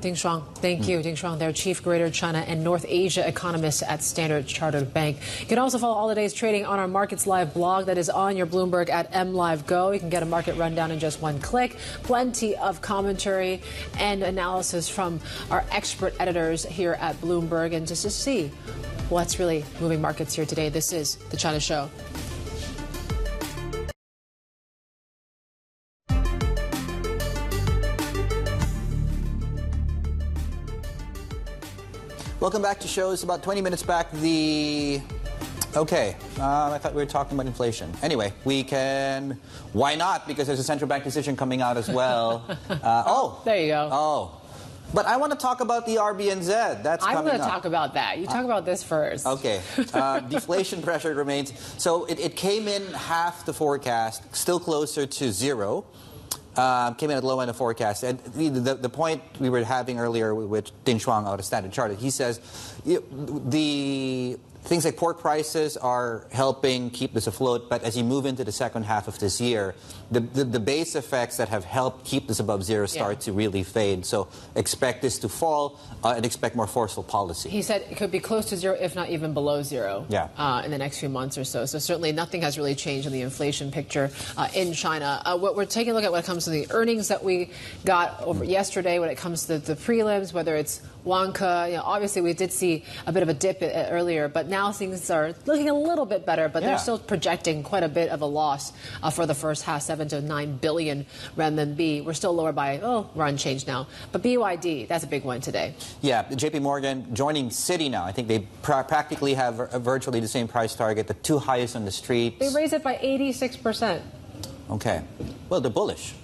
Ding Shuang, thank you. Ding Shuang, their Chief Greater China and North Asia economist at Standard Chartered Bank. You can also follow all the day's trading on our Markets Live blog that is on your Bloomberg at MLiveGo. You can get a market rundown in just one click. Plenty of commentary and analysis from our expert editors here at Bloomberg. And just to see what's really moving markets here today, this is The China Show. Welcome back to shows. About 20 minutes back, I thought we were talking about inflation. Anyway, why not? Because there's a central bank decision coming out as well. There you go. Oh, but I want to talk about the RBNZ. I'm going to talk about that. You talk about this first. Okay. Deflation pressure remains. So it came in half the forecast, still closer to zero. Came in at the low end of forecast. And the point we were having earlier with Ding Shuang out of Standard Chartered, he says the things like pork prices are helping keep this afloat, but as you move into the second half of this year, the base effects that have helped keep this above zero start to really fade. So expect this to fall and expect more forceful policy. He said it could be close to zero, if not even below zero, in the next few months or so. So certainly nothing has really changed in the inflation picture in China. What we're taking a look at when it comes to the earnings that we got over yesterday, when it comes to the prelims, whether it's Vanke, obviously we did see a bit of a dip earlier, but now things are looking a little bit better, but they're still projecting quite a bit of a loss for the first half, 7 to 9 billion renminbi. We're still lower by, we're unchanged now. But BYD, that's a big one today. Yeah, JP Morgan joining Citi now. I think they practically have virtually the same price target, the two highest on the street. They raised it by 86%. Okay. Well, they're bullish.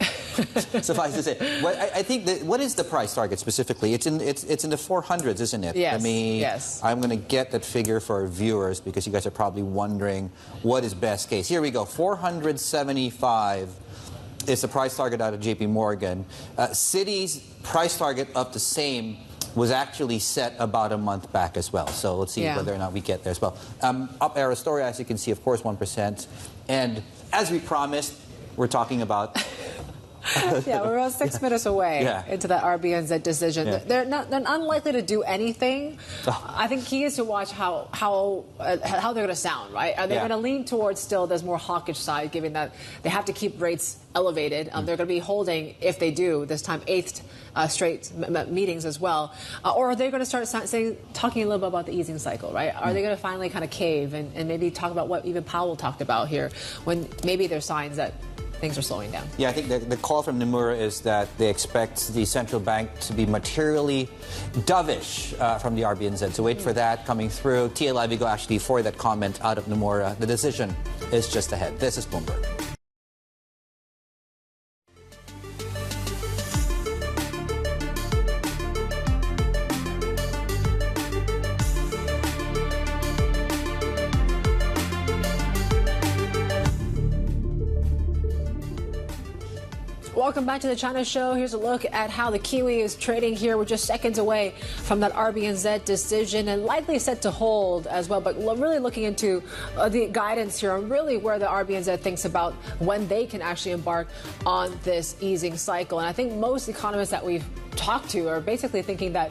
Suffice to say. I think what is the price target specifically? It's in the 400s, isn't it? Yes. I'm going to get that figure for our viewers because you guys are probably wondering what is best case. Here we go. 475 is the price target out of JP Morgan. Citi's price target of the same was actually set about a month back as well. So let's see whether or not we get there as well. Up arrow story, as you can see, of course, 1%. And as we promised, we're talking about Yeah, we're about 6 minutes away into that RBNZ decision. Yeah. They're unlikely to do anything. I think key is to watch how they're going to sound, right? Are they going to lean towards still this more hawkish side, given that they have to keep rates elevated? They're going to be holding, if they do, this time 8th straight meetings as well. Or are they going to start talking a little bit about the easing cycle, right? Are they going to finally kind of cave and maybe talk about what even Powell talked about here, when maybe there's signs that things are slowing down? Yeah, I think the call from Nomura is that they expect the central bank to be materially dovish from the RBNZ. So wait for that coming through. TLI Vigo actually for that comment out of Nomura. The decision is just ahead. This is Bloomberg. Welcome back to the China Show. Here's a look at how the Kiwi is trading here. We're just seconds away from that RBNZ decision and likely set to hold as well. But really looking into the guidance here and really where the RBNZ thinks about when they can actually embark on this easing cycle. And I think most economists that we've talked to are basically thinking that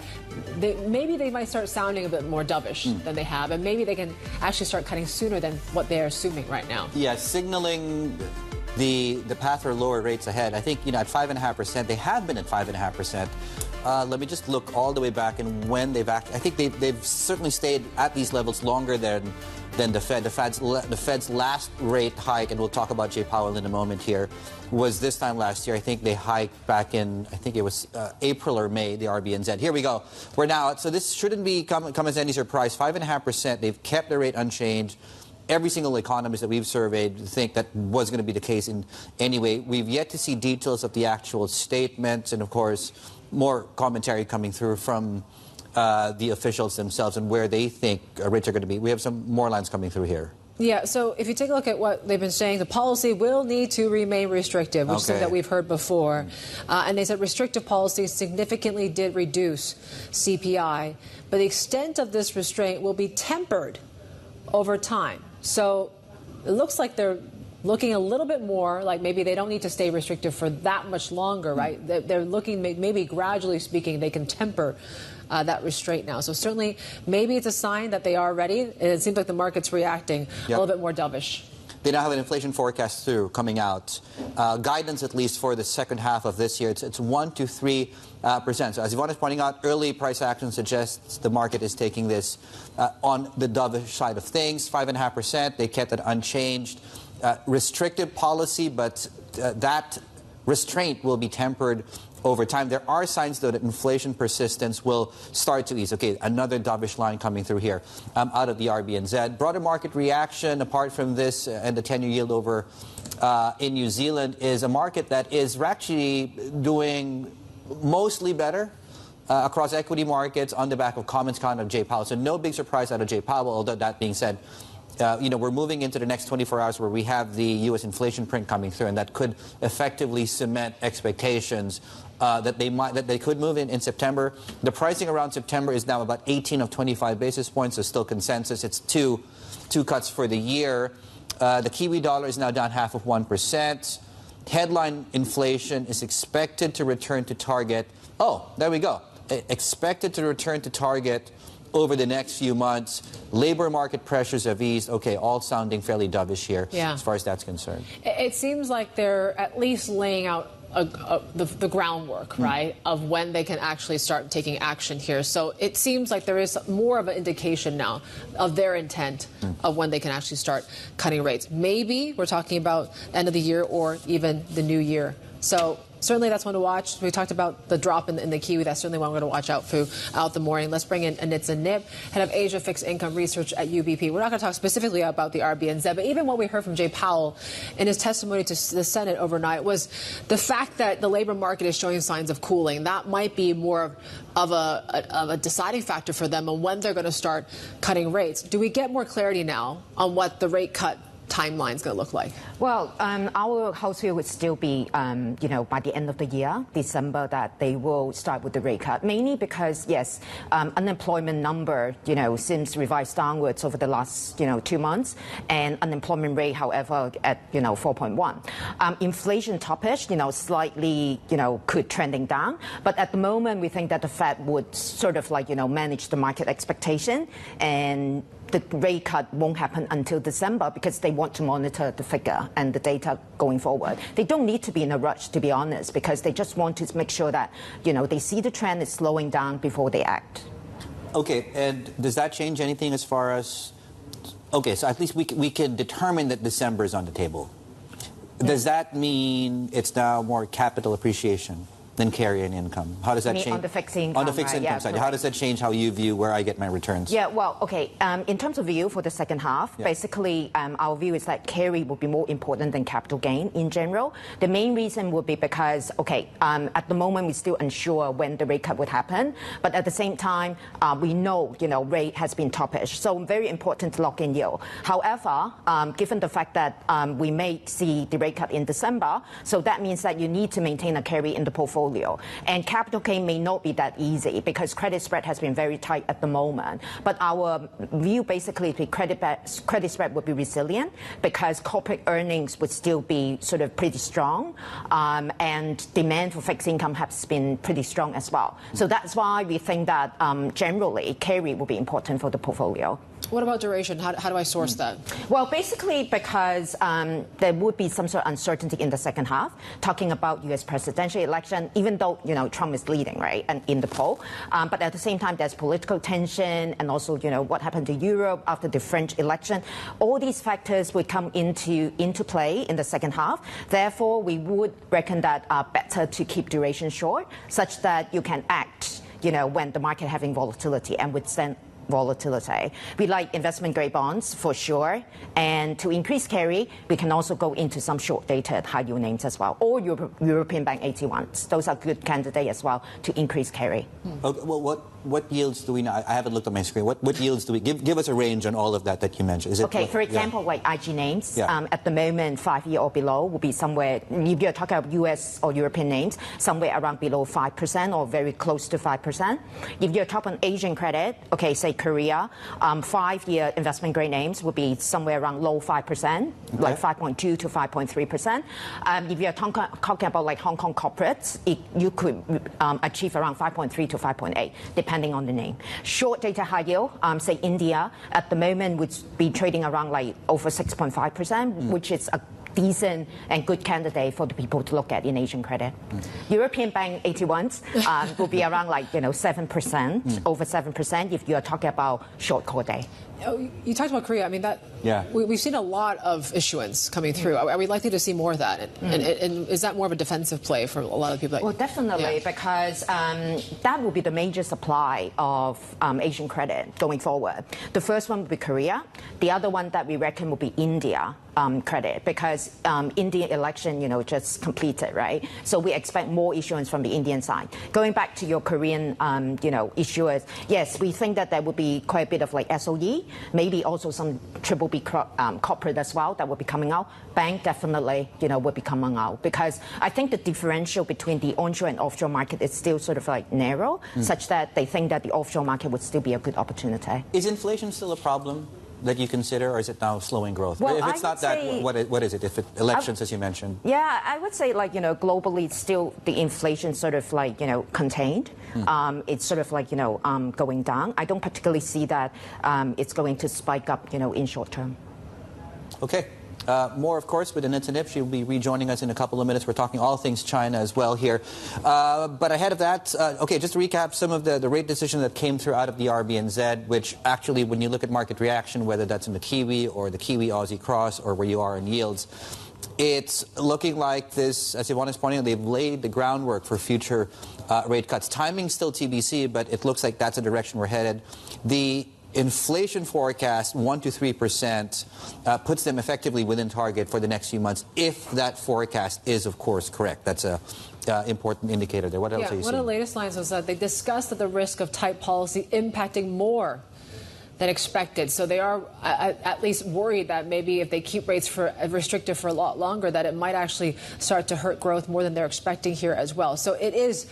maybe they might start sounding a bit more dovish than they have. And maybe they can actually start cutting sooner than what they're assuming right now. Yeah, signaling the path for lower rates ahead. I think, at 5.5%, they have been at 5.5%. Let me just look all the way back and when they've actually, I think they've certainly stayed at these levels longer than the Fed. The Fed's last rate hike, and we'll talk about Jay Powell in a moment here, was this time last year. I think they hiked back in, I think it was April or May, the RBNZ. Here we go. We're now, so this shouldn't come as any surprise. 5.5%, they've kept the rate unchanged. Every single economist that we've surveyed think that was going to be the case in anyway. We've yet to see details of the actual statements and, of course, more commentary coming through from the officials themselves and where they think rates are going to be. We have some more lines coming through here. Yeah, so if you take a look at what they've been saying, the policy will need to remain restrictive, which is something that we've heard before. And they said restrictive policies significantly did reduce CPI, but the extent of this restraint will be tempered over time. So it looks like they're looking a little bit more like maybe they don't need to stay restrictive for that much longer, right? They're looking, maybe gradually speaking, they can temper that restraint now. So certainly maybe it's a sign that they are ready. And it seems like the market's reacting a little bit more dovish. They now have an inflation forecast coming out. Guidance, at least for the second half of this year, it's 1 to 3%. So as Yvonne is pointing out, early price action suggests the market is taking this on the dovish side of things. 5.5%, they kept it unchanged. Restrictive policy, but that restraint will be tempered over time. There are signs, though, that inflation persistence will start to ease. Okay, another dovish line coming through here out of the RBNZ. Broader market reaction, apart from this and the 10-year yield over in New Zealand, is a market that is actually doing mostly better across equity markets on the back of comments kind of Jay Powell. So no big surprise out of Jay Powell, although that being said, we're moving into the next 24 hours where we have the U.S. inflation print coming through, and that could effectively cement expectations that they could move in September. The pricing around September is now about 18 of 25 basis points, so still consensus. It's two cuts for the year. The Kiwi dollar is now down 0.5%. Headline inflation is expected to return to target. Oh, there we go. Expected to return to target over the next few months. Labor market pressures have eased. Okay, all sounding fairly dovish here as far as that's concerned. It seems like they're at least laying out the groundwork, right, of when they can actually start taking action here. So it seems like there is more of an indication now of their intent of when they can actually start cutting rates. Maybe we're talking about end of the year or even the new year. So certainly that's one to watch. We talked about the drop in the Kiwi. That's certainly one we're going to watch out for out the morning. Let's bring in Anitza, head of Asia Fixed Income Research at UBP. We're not going to talk specifically about the RBNZ, but even what we heard from Jay Powell in his testimony to the Senate overnight was the fact that the labor market is showing signs of cooling. That might be more of a deciding factor for them on when they're going to start cutting rates. Do we get more clarity now on what the rate cut timeline is going to look like? Well, our house view would still be, by the end of the year, December, that they will start with the rate cut. Mainly because, yes, unemployment number, seems revised downwards over the last, 2 months, and unemployment rate, however, at 4.1. Inflation toppish, slightly, could trending down. But at the moment, we think that the Fed would sort of manage the market expectation, and the rate cut won't happen until December because they want to monitor the figure and the data going forward. They don't need to be in a rush, to be honest, because they just want to make sure that, they see the trend is slowing down before they act. Okay, and does that change anything as far as... Okay, so at least we can determine that December is on the table. Does that mean it's now more capital appreciation than carry and income? How does that change? On the fixed income, on the fixed income side. How does that change how you view where I get my returns? Yeah, well, okay. In terms of view for the second half, basically our view is that carry will be more important than capital gain in general. The main reason would be because, at the moment we're still unsure when the rate cut would happen, but at the same time we know, rate has been toppish, so very important to lock in yield. However, given the fact that we may see the rate cut in December, so that means that you need to maintain a carry in the portfolio. And capital gain may not be that easy because credit spread has been very tight at the moment. But our view basically is credit spread would be resilient because corporate earnings would still be sort of pretty strong, and demand for fixed income has been pretty strong as well. So that's why we think that generally carry will be important for the portfolio. What about duration? How do I source that? Well, basically because there would be some sort of uncertainty in the second half, talking about U.S. presidential election, even though, Trump is leading, right, and in the poll. But at the same time, there's political tension and also, what happened to Europe after the French election. All these factors would come into play in the second half. Therefore, we would reckon that better to keep duration short, such that you can act, when the market having volatility and withstand volatility. We like investment-grade bonds for sure, and to increase carry, we can also go into some short-dated high-yield names as well, or European Bank AT1s. Those are good candidates as well to increase carry. Okay, well, what yields do we know? I haven't looked at my screen. What yields do we give us a range on all of that you mentioned? Is it for example, like IG names, at the moment, 5-year or below will be somewhere, if you're talking about US or European names, somewhere around below 5% or very close to 5%. If you're talking on Asian credit, say Korea, 5-year investment grade names would be somewhere around low 5%, like 5.2 to 5.3%. If you're talking about like Hong Kong corporates, you could achieve around 5.3 to 5.8, depending on the name. Short data high yield, say India, at the moment would be trading around like over 6.5%, which is a decent and good candidate for the people to look at in Asian credit. European Bank AT1s will be around like 7%, over 7% if you are talking about short core day. You talked about Korea. I mean, we've seen a lot of issuance coming through. Are we likely to see more of that? And is that more of a defensive play for a lot of people? Well, definitely, because that will be the major supply of Asian credit going forward. The first one will be Korea. The other one that we reckon will be India credit, because Indian election, just completed, right? So we expect more issuance from the Indian side. Going back to your Korean, issuers, yes, we think that there will be quite a bit of like SOE, maybe also some triple B corporate as well that will be coming out. Bank definitely, will be coming out, because I think the differential between the onshore and offshore market is still sort of like narrow, such that they think that the offshore market would still be a good opportunity. Is inflation still a problem that you consider, or is it now slowing growth? Well, if it's not that, what is it? If elections, as you mentioned? Yeah, I would say globally still the inflation sort of like, contained. It's sort of like, going down. I don't particularly see that it's going to spike up, in short term. Okay. More, of course, with Anitza. She'll be rejoining us in a couple of minutes. We're talking all things China as well here. But ahead of that, just to recap some of the rate decision that came through out of the RBNZ, which actually, when you look at market reaction, whether that's in the Kiwi or the Kiwi-Aussie cross or where you are in yields, it's looking like this, as Yvonne is pointing out, they've laid the groundwork for future rate cuts. Timing's still TBC, but it looks like that's the direction we're headed. The inflation forecast, 1 to 3%, puts them effectively within target for the next few months, if that forecast is, of course, correct. That's a important indicator there. What else are you seeing? One of the latest lines was that they discussed that the risk of tight policy impacting more than expected. So they are at least worried that maybe if they keep rates restrictive for a lot longer, that it might actually start to hurt growth more than they're expecting here as well. So it is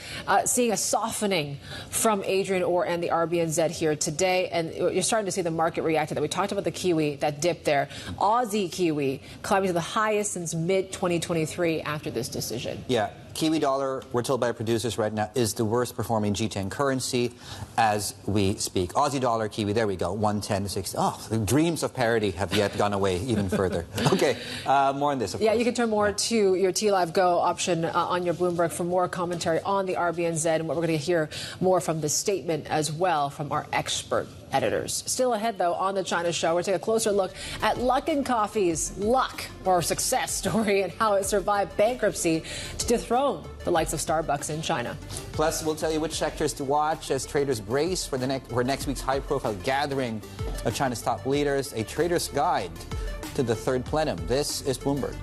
seeing a softening from Adrian Orr and the RBNZ here today. And you're starting to see the market react to that. We talked about the Kiwi, that dip there. Aussie Kiwi climbing to the highest since mid-2023 after this decision. Yeah. Kiwi dollar, we're told by producers right now, is the worst performing G10 currency as we speak. Aussie dollar, Kiwi, there we go, 110 to 60. Oh, the dreams of parity have yet gone away even further. Okay, more on this, of course. You can turn more to your T-Live Go option on your Bloomberg for more commentary on the RBNZ and what we're going to hear more from this statement as well from our expert editors. Still ahead, though, on the China show, we're taking a closer look at Luckin Coffee's luck or success story and how it survived bankruptcy to dethrone the likes of Starbucks in China. Plus, we'll tell you which sectors to watch as traders brace for next week's high-profile gathering of China's top leaders, a trader's guide to the third plenum. This is Bloomberg.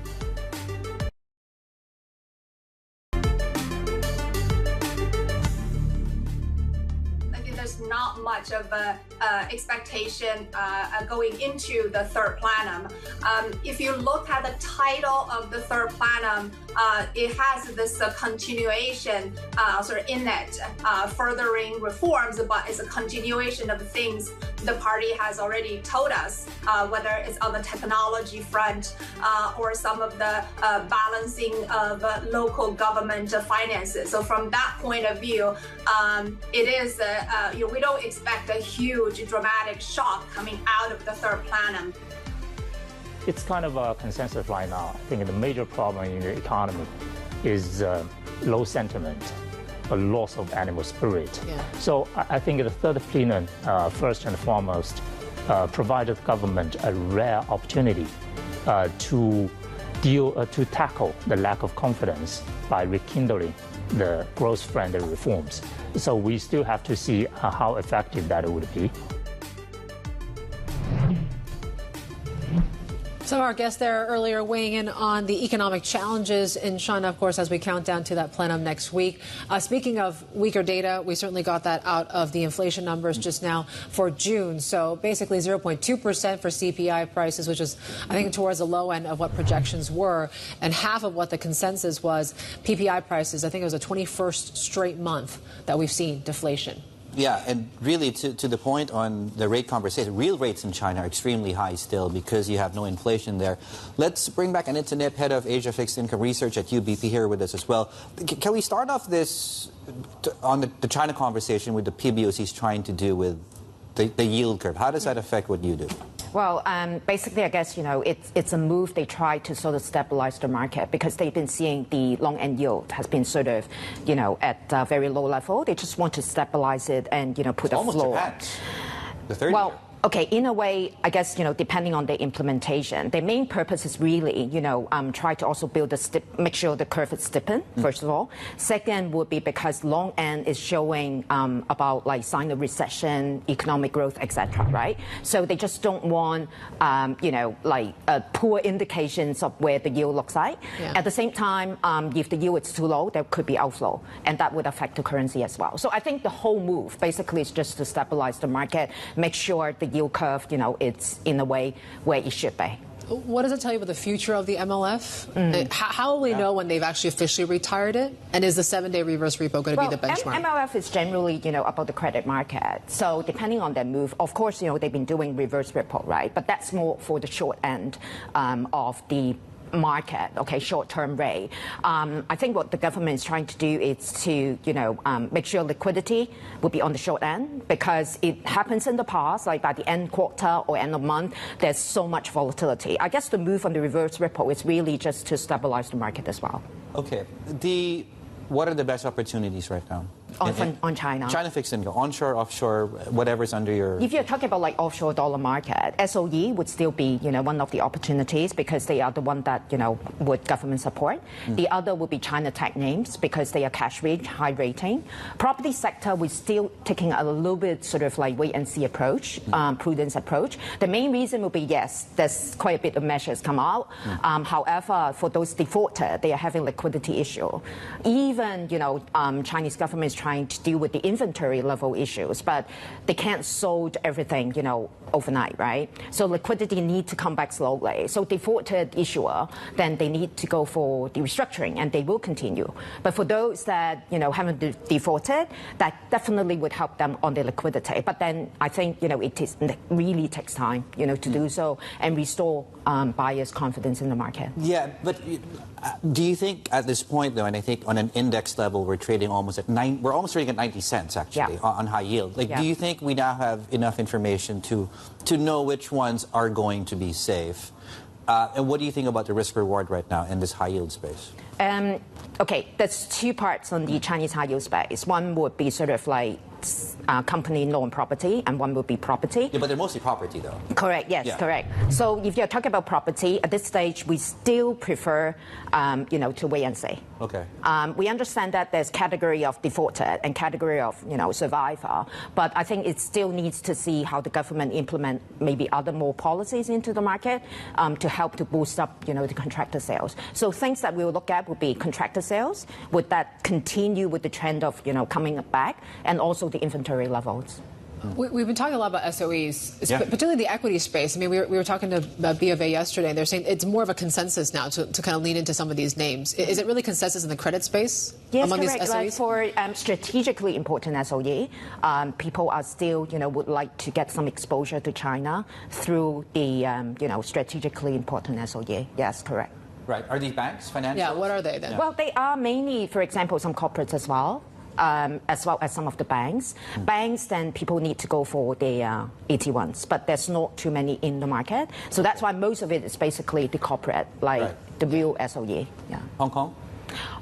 Not much of a expectation going into the third plenum. If you look at the title of the third plenum, it has this continuation sort of in it, furthering reforms, but it's a continuation of things the party has already told us, whether it's on the technology front or some of the balancing of local government finances. So from that point of view, it is we don't expect a huge dramatic shock coming out of the third plenum. It's kind of a consensus right now. I think the major problem in the economy is low sentiment, a loss of animal spirit. Yeah. So I think the third plenum, first and foremost, provided the government a rare opportunity to tackle the lack of confidence by rekindling the growth-friendly reforms. So we still have to see how effective that would be. Some of our guests there earlier weighing in on the economic challenges in China, of course, as we count down to that plenum next week. Speaking of weaker data, we certainly got that out of the inflation numbers just now for June. So basically 0.2% for CPI prices, which is, I think, towards the low end of what projections were, and half of what the consensus was. PPI prices, I think it was the 21st straight month that we've seen deflation. Yeah, and really to the point on the rate conversation, real rates in China are extremely high still because you have no inflation there. Let's bring back Anitza, head of Asia Fixed Income Research at UBP, here with us as well. Can we start off this on the China conversation with the PBOC's trying to do with the yield curve? How does that affect what you do? Well, basically, I guess, it's a move they try to sort of stabilize the market because they've been seeing the long-end yield has been sort of, at a very low level. They just want to stabilize it and, put a floor. Japan's. The 30-year. Okay, in a way, I guess, depending on the implementation, the main purpose is really, try to also build make sure the curve is steepen, first of all. Second would be because long end is showing about like sign of recession, economic growth, etc., right? So they just don't want, poor indications of where the yield looks like. Yeah. At the same time, if the yield is too low, there could be outflow, and that would affect the currency as well. So I think the whole move basically is just to stabilize the market, make sure the yield curve, it's in a way where it should be. What does it tell you about the future of the MLF? How will we know when they've actually officially retired it? And is the 7-day reverse repo going to be the benchmark? MLF is generally, about the credit market. So depending on their move, of course, they've been doing reverse repo, right? But that's more for the short end of the market, okay, short-term rate. I think what the government is trying to do is to, make sure liquidity will be on the short end because it happens in the past, like by the end quarter or end of month, there's so much volatility. I guess the move on the reverse repo is really just to stabilize the market as well. Okay. What are the best opportunities right now? On China? China fixed income, onshore, offshore, whatever's under your... If you're talking about like offshore dollar market, SOE would still be, one of the opportunities because they are the one that, would government support. The other would be China tech names because they are cash rich, high rating. Property sector, we're still taking a little bit sort of like wait and see approach, prudence approach. The main reason will be, yes, there's quite a bit of measures come out. However, for those defaulted, they are having liquidity issue. Even, Chinese government is trying to deal with the inventory level issues, but they can't solve everything, overnight, right? So liquidity need to come back slowly. So defaulted issuer, then they need to go for the restructuring, and they will continue. But for those that, haven't defaulted, that definitely would help them on their liquidity. But then I think, it really takes time, to do so and restore buyers' confidence in the market. Yeah, but do you think at this point, though, and I think on an index level, we're trading almost at we're almost trading at 90 cents, actually, on high yield. Do you think we now have enough information to know which ones are going to be safe? And what do you think about the risk-reward right now in this high-yield space? Okay, there's two parts on the Chinese high-yield space. One would be sort of like company non-property, and one would be property. Yeah, but they're mostly property, though. Correct, yes, correct. So if you're talking about property, at this stage, we still prefer, to wait and see. Okay. We understand that there's category of defaulted and category of, survivor, but I think it still needs to see how the government implement maybe other more policies into the market to help to boost up, the contractor sales. So things that we'll look at would be contractor sales. Would that continue with the trend of, coming back, and also the inventory levels? We've been talking a lot about SOEs, particularly the equity space. I mean, we were talking to B of A yesterday, and they're saying it's more of a consensus now to kind of lean into some of these names. Is it really consensus in the credit space among these SOEs? Like for strategically important SOE, people are still, would like to get some exposure to China through the, strategically important SOE. Yes, correct. Right. Are these banks, financial? Yeah, what are they then? Well, they are mainly, for example, some corporates as well as some of the banks. Banks, then people need to go for the AT1s, but there's not too many in the market. So that's why most of it is basically the corporate, like the real SOE. Yeah. Hong Kong?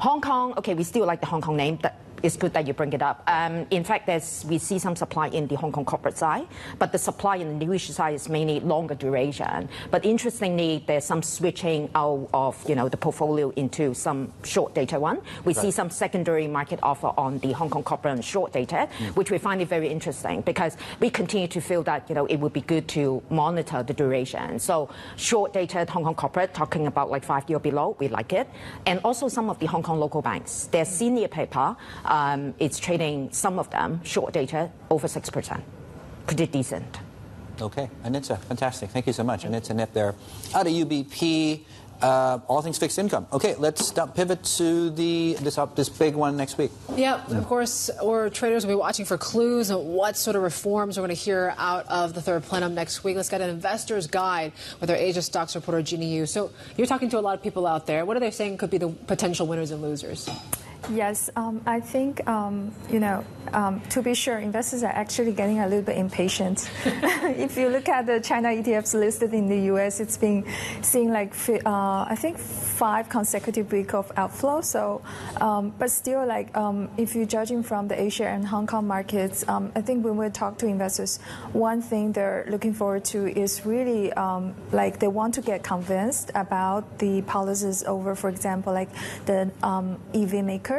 Hong Kong, okay, we still like the Hong Kong name. It's good that you bring it up. In fact, we see some supply in the Hong Kong corporate side, but the supply in the new issue side is mainly longer duration. But interestingly, there's some switching out of the portfolio into some short data one. We see some secondary market offer on the Hong Kong corporate and short data, which we find it very interesting because we continue to feel that it would be good to monitor the duration. So short data Hong Kong corporate, talking about like 5 year below, we like it, and also some of the Hong Kong local banks. Their senior paper. It's trading, some of them, short data, over 6%. Pretty decent. Okay. Anitza, fantastic. Thank you so much. Anitza Nip there out of UBP. All things fixed income. Okay, let's pivot to this big one next week. Yeah, of course, our traders will be watching for clues on what sort of reforms we're going to hear out of the third plenum next week. Let's get an investor's guide with our Asia stocks reporter, Jeannie Yu. So you're talking to a lot of people out there. What are they saying could be the potential winners and losers? Yes, I think, to be sure, investors are actually getting a little bit impatient. If you look at the China ETFs listed in the U.S., it's been seeing like, I think, 5 consecutive weeks of outflow. So, but still, like, if you're judging from the Asia and Hong Kong markets, I think when we talk to investors, one thing they're looking forward to is really, like, they want to get convinced about the policies over, for example, like the EV makers.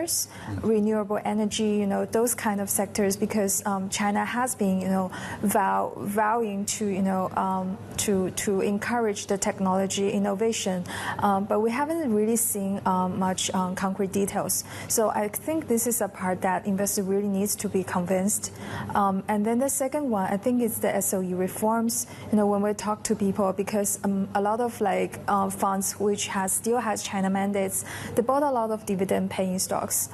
Renewable energy, those kind of sectors, because China has been, vowing to, to encourage the technology innovation, but we haven't really seen much concrete details. So I think this is a part that investor really needs to be convinced. And then the second one, I think, is the SOE reforms. When we talk to people, because a lot of like funds which still has China mandates, they bought a lot of dividend-paying stocks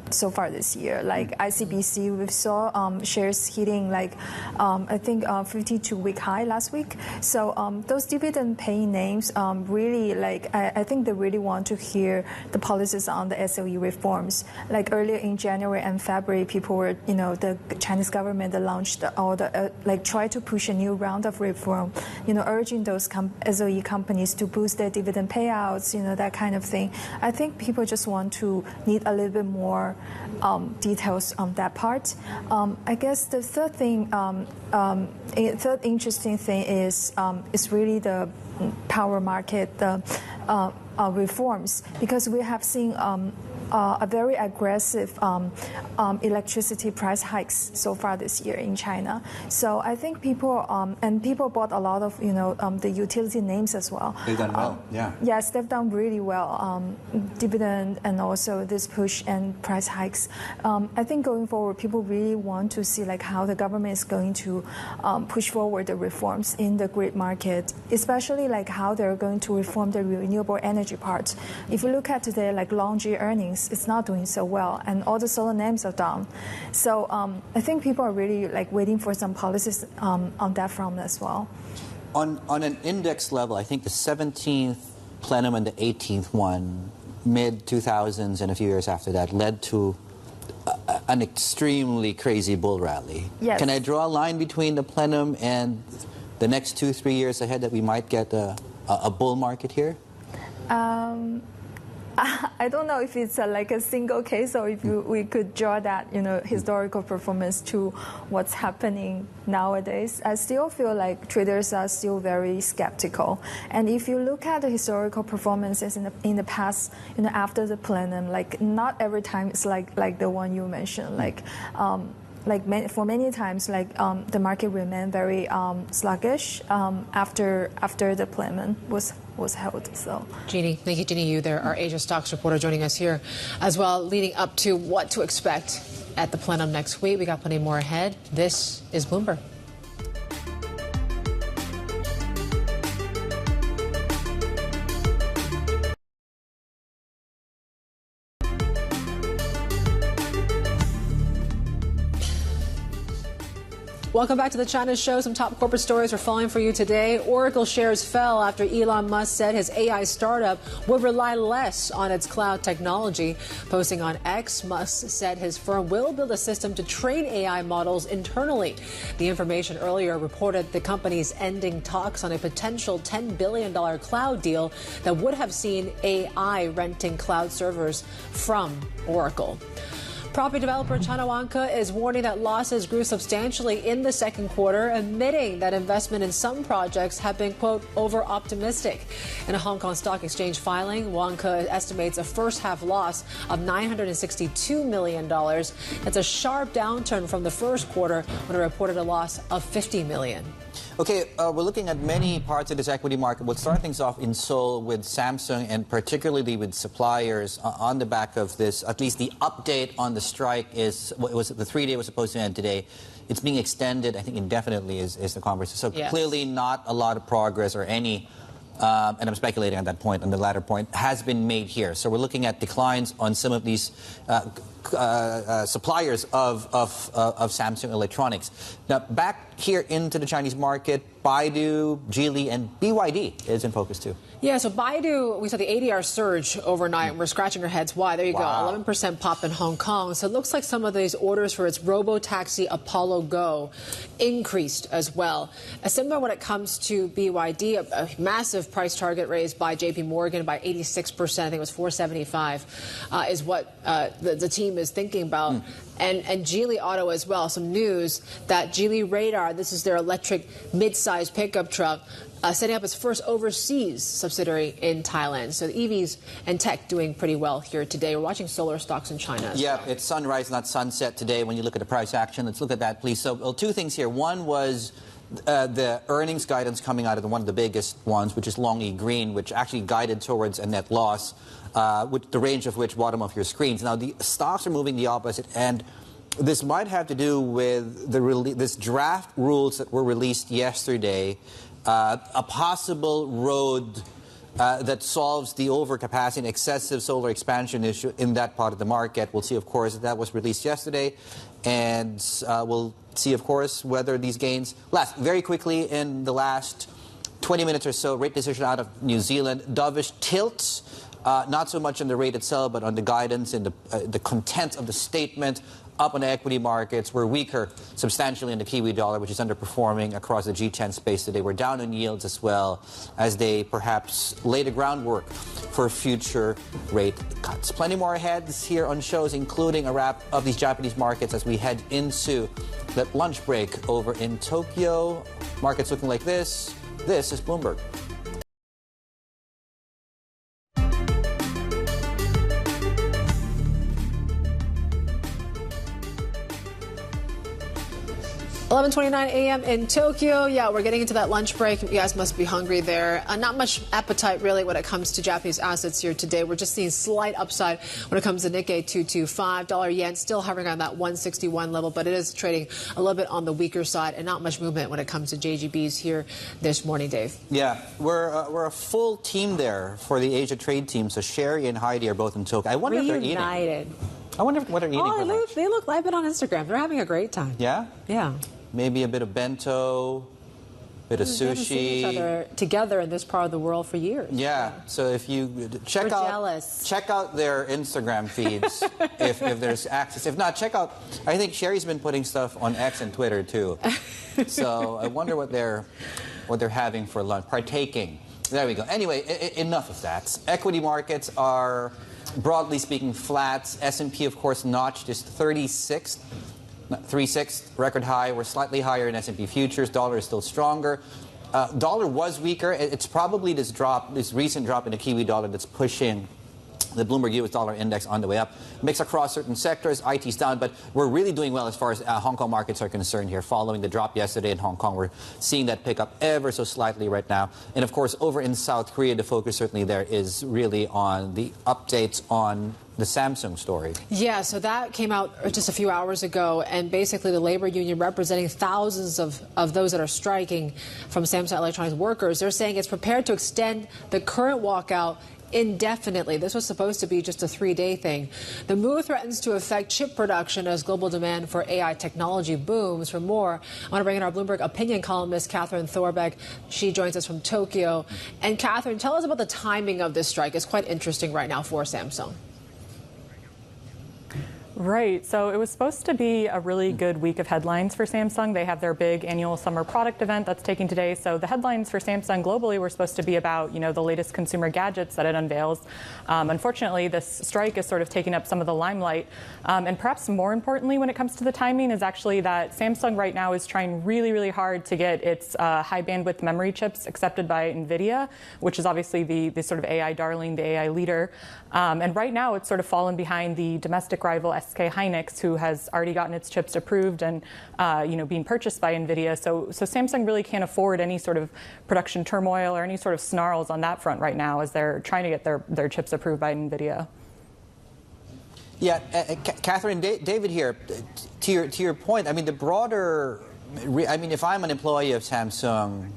so far this year. Like ICBC, we saw shares hitting like I think 52-week high last week. So those dividend-paying names really, like, I think they really want to hear the policies on the SOE reforms. Like earlier in January and February, people were, the Chinese government launched all the like try to push a new round of reform, urging those SOE companies to boost their dividend payouts, that kind of thing. I think people just need a little bit more details on that part. I guess the third thing, third interesting thing is really the power market, the reforms, because we have seen a very aggressive electricity price hikes so far this year in China. So I think people bought a lot of the utility names as well. They've done well, yeah. Yes, they've done really well. Dividend and also this push and price hikes. I think going forward, people really want to see like how the government is going to push forward the reforms in the grid market, especially like how they're going to reform the renewable energy part. If you look at today, like LONGi earnings, it's not doing so well, and all the solar names are down. So I think people are really like waiting for some policies on that front as well. On an index level, I think the 17th Plenum and the 18th one, mid-2000s and a few years after that, led to an extremely crazy bull rally. Yes. Can I draw a line between the Plenum and the next 2-3 years ahead that we might get a bull market here? I don't know if it's like a single case or if we could draw that historical performance to what's happening nowadays. I still feel like traders are still very skeptical. And if you look at the historical performances in the past, after the plenum, like not every time it's like the one you mentioned, for many times, the market remained very sluggish after the plenum was held. So, Jeannie, thank you, Jeannie. You there, our Asia stocks reporter, joining us here as well, leading up to what to expect at the plenum next week. We got plenty more ahead. This is Bloomberg. Welcome back to the China Show. Some top corporate stories are falling for you today. Oracle shares fell after Elon Musk said his AI startup would rely less on its cloud technology. Posting on X, Musk said his firm will build a system to train AI models internally. The information earlier reported the company's ending talks on a potential $10 billion cloud deal that would have seen AI renting cloud servers from Oracle. Property developer China Vanke is warning that losses grew substantially in the second quarter, admitting that investment in some projects have been, quote, over-optimistic. In a Hong Kong Stock Exchange filing, Vanke estimates a first-half loss of $962 million. That's a sharp downturn from the first quarter when it reported a loss of $50 million. Okay, we're looking at many parts of this equity market. We'll start things off in Seoul with Samsung and particularly with suppliers on the back of this. At least the update on the strike is, the 3-day was supposed to end today. It's being extended, I think, indefinitely is the conversation. So yes. Clearly not a lot of progress or any, and I'm speculating on that point, on the latter point, has been made here. So we're looking at declines on some of these suppliers of Samsung Electronics. Now, back here into the Chinese market, Baidu, Geely, and BYD is in focus too. Yeah, so Baidu, we saw the ADR surge overnight. We're scratching our heads. Why? There you go. 11% pop in Hong Kong. So it looks like some of these orders for its robo-taxi Apollo Go increased as well. Similar when it comes to BYD, a massive price target raised by JP Morgan by 86%. I think it was 475 is what the team is thinking about. And Geely Auto as well. Some news that Geely Radar, this is their electric mid-size pickup truck, setting up its first overseas subsidiary in Thailand. So the EVs and tech doing pretty well here today. We're watching solar stocks in China as well. It's sunrise, not sunset today when you look at the price action. Let's look at that, please. So two things here. One was the earnings guidance coming out of one of the biggest ones, which is Longi Green, which actually guided towards a net loss, with the range of which bottom of your screens. Now, the stocks are moving the opposite, and this might have to do with this draft rules that were released yesterday, a possible road that solves the overcapacity and excessive solar expansion issue in that part of the market. We'll see, of course, that was released yesterday, and we'll see, of course, whether these gains last. Very quickly, in the last 20 minutes or so, rate decision out of New Zealand, dovish tilts, not so much on the rate itself, but on the guidance and the content of the statement. Up on the equity markets, we're weaker substantially in the Kiwi dollar, which is underperforming across the G10 space today. We're down on yields as well as they perhaps lay the groundwork for future rate cuts. Plenty more ahead here on shows, including a wrap of these Japanese markets as we head into that lunch break over in Tokyo. Markets looking like this. This is Bloomberg. 11:29 a.m. in Tokyo. Yeah, we're getting into that lunch break. You guys must be hungry there. Not much appetite, really, when it comes to Japanese assets here today. We're just seeing slight upside when it comes to Nikkei 225. Dollar yen still hovering on that 161 level, but it is trading a little bit on the weaker side and not much movement when it comes to JGBs here this morning, Dave. Yeah, we're a full team there for the Asia trade team. So Sherry and Heidi are both in Tokyo. I wonder if they're eating. I wonder what they're eating. Oh, they look live on Instagram. They're having a great time. Yeah? Yeah. Maybe a bit of bento, a bit of sushi. They haven't seen each other together in this part of the world for years. Yeah. So if you check out their Instagram feeds if there's access. If not, check out. I think Sherry's been putting stuff on X and Twitter too. So I wonder what they're having for lunch. Partaking. There we go. Anyway, enough of that. Equity markets are, broadly speaking, flat. S&P, of course, notched its 36th record high. We're slightly higher in S&P futures. Dollar is still stronger. Dollar was weaker. It's probably this recent drop in the Kiwi dollar that's pushing the Bloomberg US dollar index on the way up. Mix across certain sectors. IT's down, but we're really doing well as far as Hong Kong markets are concerned here. Following the drop yesterday in Hong Kong, we're seeing that pick up ever so slightly right now. And of course, over in South Korea, the focus certainly there is really on the updates on the Samsung story. Yeah, so that came out just a few hours ago, and basically the labor union representing thousands of those that are striking from Samsung Electronics workers, they're saying it's prepared to extend the current walkout indefinitely. This was supposed to be just a 3-day thing. The move threatens to affect chip production as global demand for AI technology booms. For more, I want to bring in our Bloomberg Opinion columnist, Catherine Thorbeck. She joins us from Tokyo. And Catherine, tell us about the timing of this strike. It's quite interesting right now for Samsung. Right. So it was supposed to be a really good week of headlines for Samsung. They have their big annual summer product event that's taking today. So the headlines for Samsung globally were supposed to be about, the latest consumer gadgets that it unveils. Unfortunately, this strike is sort of taking up some of the limelight. And perhaps more importantly, when it comes to the timing, is actually that Samsung right now is trying really, really hard to get its high bandwidth memory chips accepted by NVIDIA, which is obviously the sort of AI darling, the AI leader. And right now, it's sort of fallen behind the domestic rival SK Hynix, who has already gotten its chips approved and being purchased by NVIDIA. So Samsung really can't afford any sort of production turmoil or any sort of snarls on that front right now as they're trying to get their chips approved by NVIDIA. Yeah, Catherine, David here. To your point, I mean, the broader. I mean, if I'm an employee of Samsung,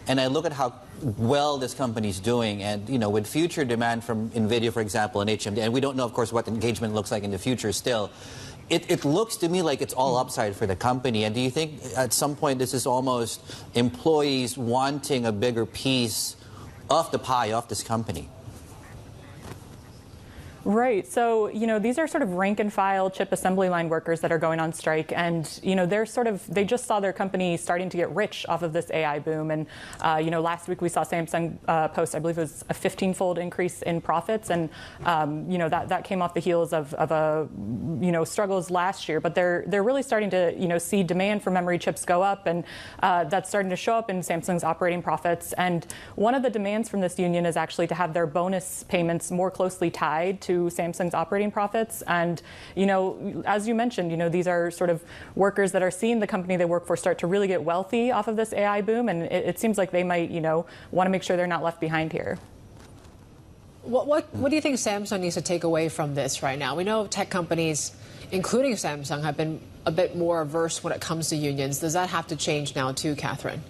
and I look at how well this company's doing, and with future demand from NVIDIA, for example, and HMD, and we don't know, of course, what engagement looks like in the future still, it looks to me like it's all upside for the company. And do you think at some point this is almost employees wanting a bigger piece of the pie of this company? Right. So, these are sort of rank and file chip assembly line workers that are going on strike. And, they just saw their company starting to get rich off of this AI boom. And, last week we saw Samsung post, I believe it was a 15-fold increase in profits. And, that came off the heels of struggles last year. But they're really starting to, see demand for memory chips go up. And that's starting to show up in Samsung's operating profits. And one of the demands from this union is actually to have their bonus payments more closely tied to Samsung's operating profits. And, as you mentioned, these are sort of workers that are seeing the company they work for start to really get wealthy off of this AI boom. And it seems like they might, want to make sure they're not left behind here. What do you think Samsung needs to take away from this right now? We know tech companies, including Samsung, have been a bit more averse when it comes to unions. Does that have to change now too, Catherine?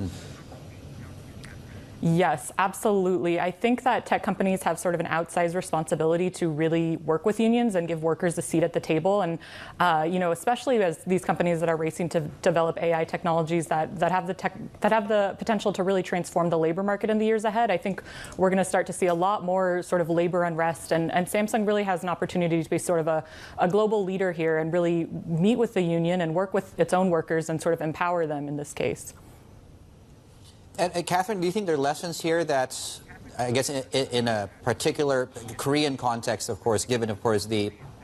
Yes, absolutely. I think that tech companies have sort of an outsized responsibility to really work with unions and give workers a seat at the table. And, especially as these companies that are racing to develop AI technologies that have the potential to really transform the labor market in the years ahead, I think we're going to start to see a lot more sort of labor unrest. And Samsung really has an opportunity to be sort of a global leader here and really meet with the union and work with its own workers and sort of empower them in this case. And Catherine, do you think there are lessons here that, I guess, in a particular Korean context, of course, given, of course,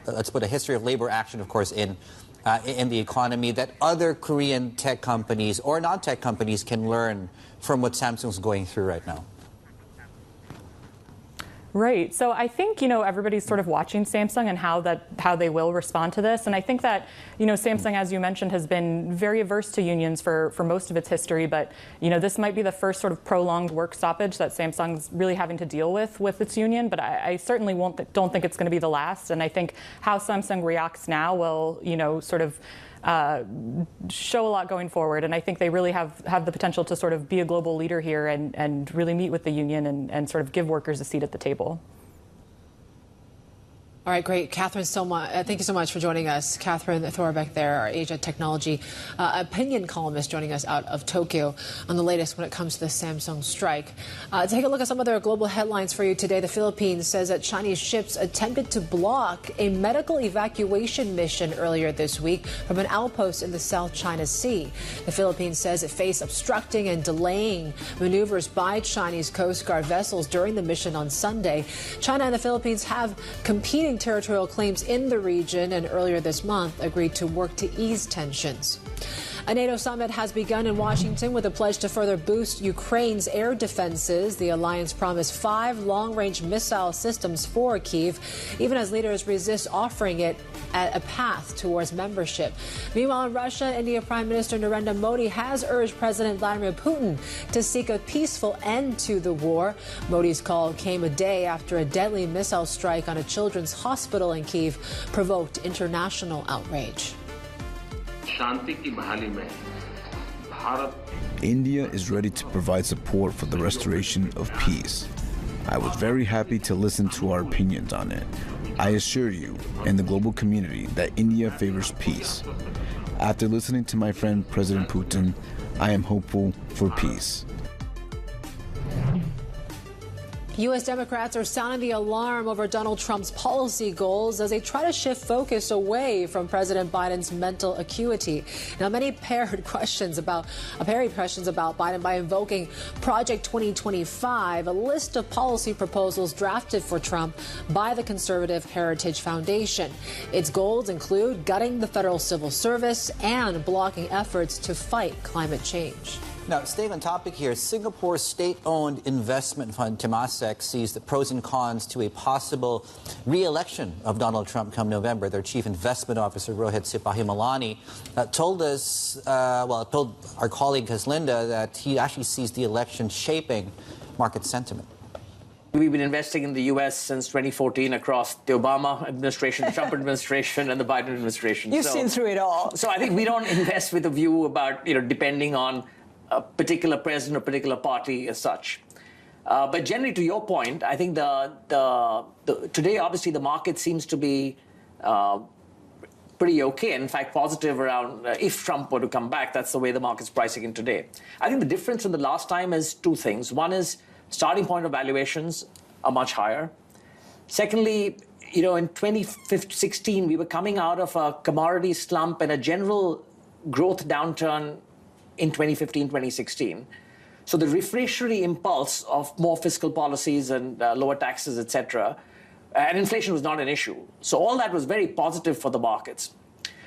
let's put a history of labor action, of course, in the economy, that other Korean tech companies or non-tech companies can learn from what Samsung's going through right now? Right. So I think, everybody's sort of watching Samsung and how they will respond to this. And I think that, Samsung, as you mentioned, has been very averse to unions for most of its history. But, this might be the first sort of prolonged work stoppage that Samsung's really having to deal with its union. But I certainly don't think it's going to be the last. And I think how Samsung reacts now will, sort of show a lot going forward. And I think they really have the potential to sort of be a global leader here and really meet with the union and sort of give workers a seat at the table. All right, great. Catherine, thank you so much for joining us. Catherine Thorbeck there, our Asia technology opinion columnist, joining us out of Tokyo on the latest when it comes to the Samsung strike. Take a look at some other global headlines for you today. The Philippines says that Chinese ships attempted to block a medical evacuation mission earlier this week from an outpost in the South China Sea. The Philippines says it faced obstructing and delaying maneuvers by Chinese Coast Guard vessels during the mission on Sunday. China and the Philippines have competing territorial claims in the region and earlier this month agreed to work to ease tensions. A NATO summit has begun in Washington with a pledge to further boost Ukraine's air defenses. The alliance promised 5 long-range missile systems for Kyiv, even as leaders resist offering it a path towards membership. Meanwhile, in Russia, India Prime Minister Narendra Modi has urged President Vladimir Putin to seek a peaceful end to the war. Modi's call came a day after a deadly missile strike on a children's hospital in Kyiv provoked international outrage. India is ready to provide support for the restoration of peace. I was very happy to listen to our opinions on it. I assure you and the global community that India favors peace. After listening to my friend President Putin, I am hopeful for peace. U.S. Democrats are sounding the alarm over Donald Trump's policy goals as they try to shift focus away from President Biden's mental acuity. Now, many parried questions about Biden by invoking Project 2025, a list of policy proposals drafted for Trump by the conservative Heritage Foundation. Its goals include gutting the federal civil service and blocking efforts to fight climate change. Now, staying on topic here, Singapore's state-owned investment fund Temasek sees the pros and cons to a possible re-election of Donald Trump come November. Their chief investment officer, Rohit Sipahimalani, told our colleague Linda that he actually sees the election shaping market sentiment. We've been investing in the U.S. since 2014 across the Obama administration, the Trump administration, and the Biden administration. You've seen through it all. So I think we don't invest with a view about, depending on a particular president or particular party as such. But generally, to your point, I think today, obviously, the market seems to be pretty okay. In fact, positive around if Trump were to come back, that's the way the market's pricing in today. I think the difference from the last time is 2 things. One is starting point of valuations are much higher. Secondly, in 2016, we were coming out of a commodity slump and a general growth downturn in 2015, 2016. So the reflationary impulse of more fiscal policies and lower taxes, et cetera, and inflation was not an issue. So all that was very positive for the markets.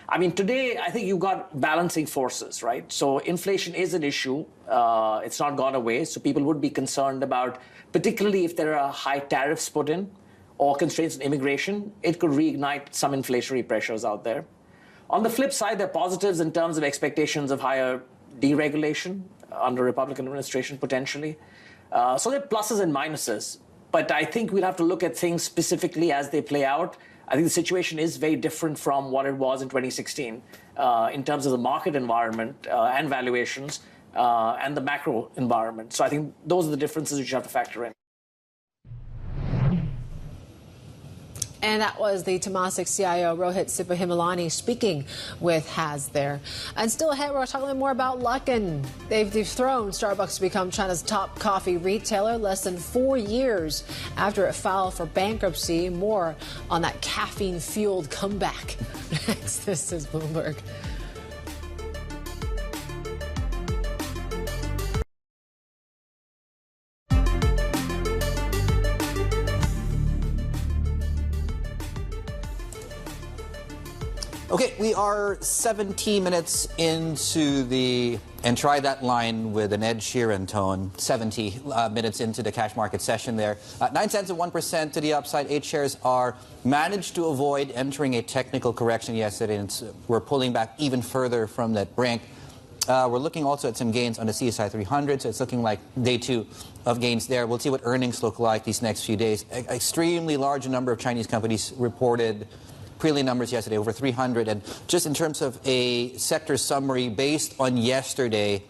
I mean, today, I think you've got balancing forces, right? So inflation is an issue. It's not gone away. So people would be concerned about, particularly if there are high tariffs put in or constraints on immigration, it could reignite some inflationary pressures out there. On the flip side, there are positives in terms of expectations of higher deregulation under Republican administration, potentially. So there are pluses and minuses. But I think we'll have to look at things specifically as they play out. I think the situation is very different from what it was in 2016 in terms of the market environment and valuations and the macro environment. So I think those are the differences which you have to factor in. And that was the Temasek CIO, Rohit Sipahimalani, speaking with Haz there. And still ahead, we're talking more about Luckin. They've dethroned Starbucks to become China's top coffee retailer less than 4 years after it filed for bankruptcy. More on that caffeine-fueled comeback. Next, this is Bloomberg. Okay, we are 17 minutes into and try that line with an Ed Sheeran tone, 70 minutes into the cash market session there. 9 cents and 1% to the upside. 8 shares are managed to avoid entering a technical correction yesterday, and we're pulling back even further from that brink. We're looking also at some gains on the CSI 300, so it's looking like day 2 of gains there. We'll see what earnings look like these next few days. Extremely large number of Chinese companies reported prelim numbers yesterday, over 300. And just in terms of a sector summary, based on yesterday,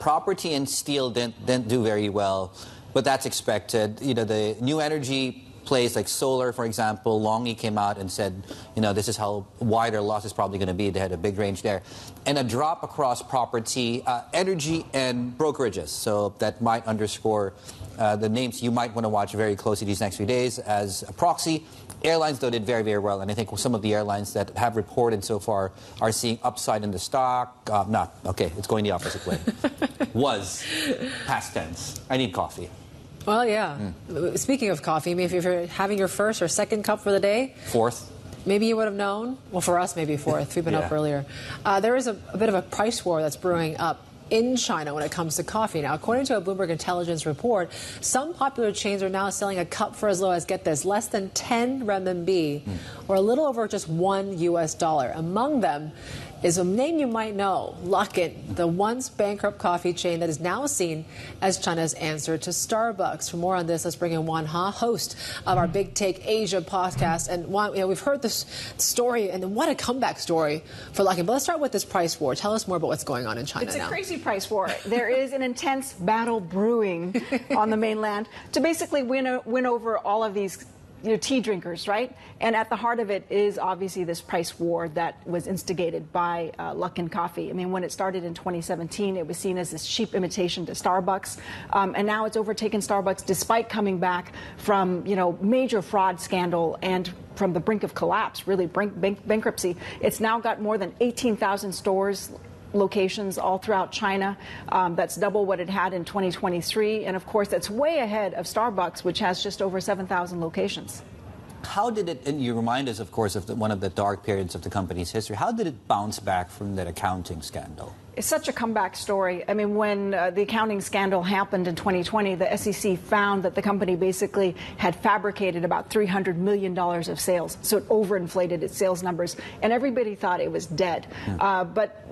property and steel didn't do very well, but that's expected. You know, the new energy plays like solar, for example, Longy came out and said, you know, this is how wide our loss is probably going to be. They had a big range there. And a drop across property, energy, and brokerages. So that might underscore the names you might want to watch very closely these next few days as a proxy. Airlines, though, did very, very well. And I think some of the airlines that have reported so far are seeing upside in the stock. Okay, it's going the opposite way. Was past tense. I need coffee. Well, yeah. Speaking of coffee, if you're having your first or second cup for the day. Fourth. Maybe you would have known. Well, for us, maybe fourth. We've been up earlier. There is a bit of a price war that's brewing up in China when it comes to coffee. Now, according to a Bloomberg intelligence report, some popular chains are now selling a cup for as low as, get this, less than 10 renminbi, or a little over just $1. Among them is a name you might know, Luckin, the once bankrupt coffee chain that is now seen as China's answer to Starbucks. For more on this, let's bring in Yvonne, host of our Big Take Asia podcast. And Yvonne, we've heard this story, and what a comeback story for Luckin. But let's start with this price war. Tell us more about what's going on in China now. It's a crazy price war. There is an intense battle brewing on the mainland to basically win over all of these tea drinkers, right? And at the heart of it is obviously this price war that was instigated by Luckin Coffee. I mean, when it started in 2017, it was seen as this cheap imitation to Starbucks, and now it's overtaken Starbucks despite coming back from, major fraud scandal and from the brink of collapse, really bankruptcy. It's now got more than 18,000 stores, locations all throughout China. That's double what it had in 2023. And of course, that's way ahead of Starbucks, which has just over 7,000 locations. How did it, and you remind us, of course, of one of the dark periods of the company's history, how did it bounce back from that accounting scandal? It's such a comeback story. I mean, when the accounting scandal happened in 2020, the SEC found that the company basically had fabricated about $300 million of sales. So it overinflated its sales numbers, and everybody thought it was dead. But,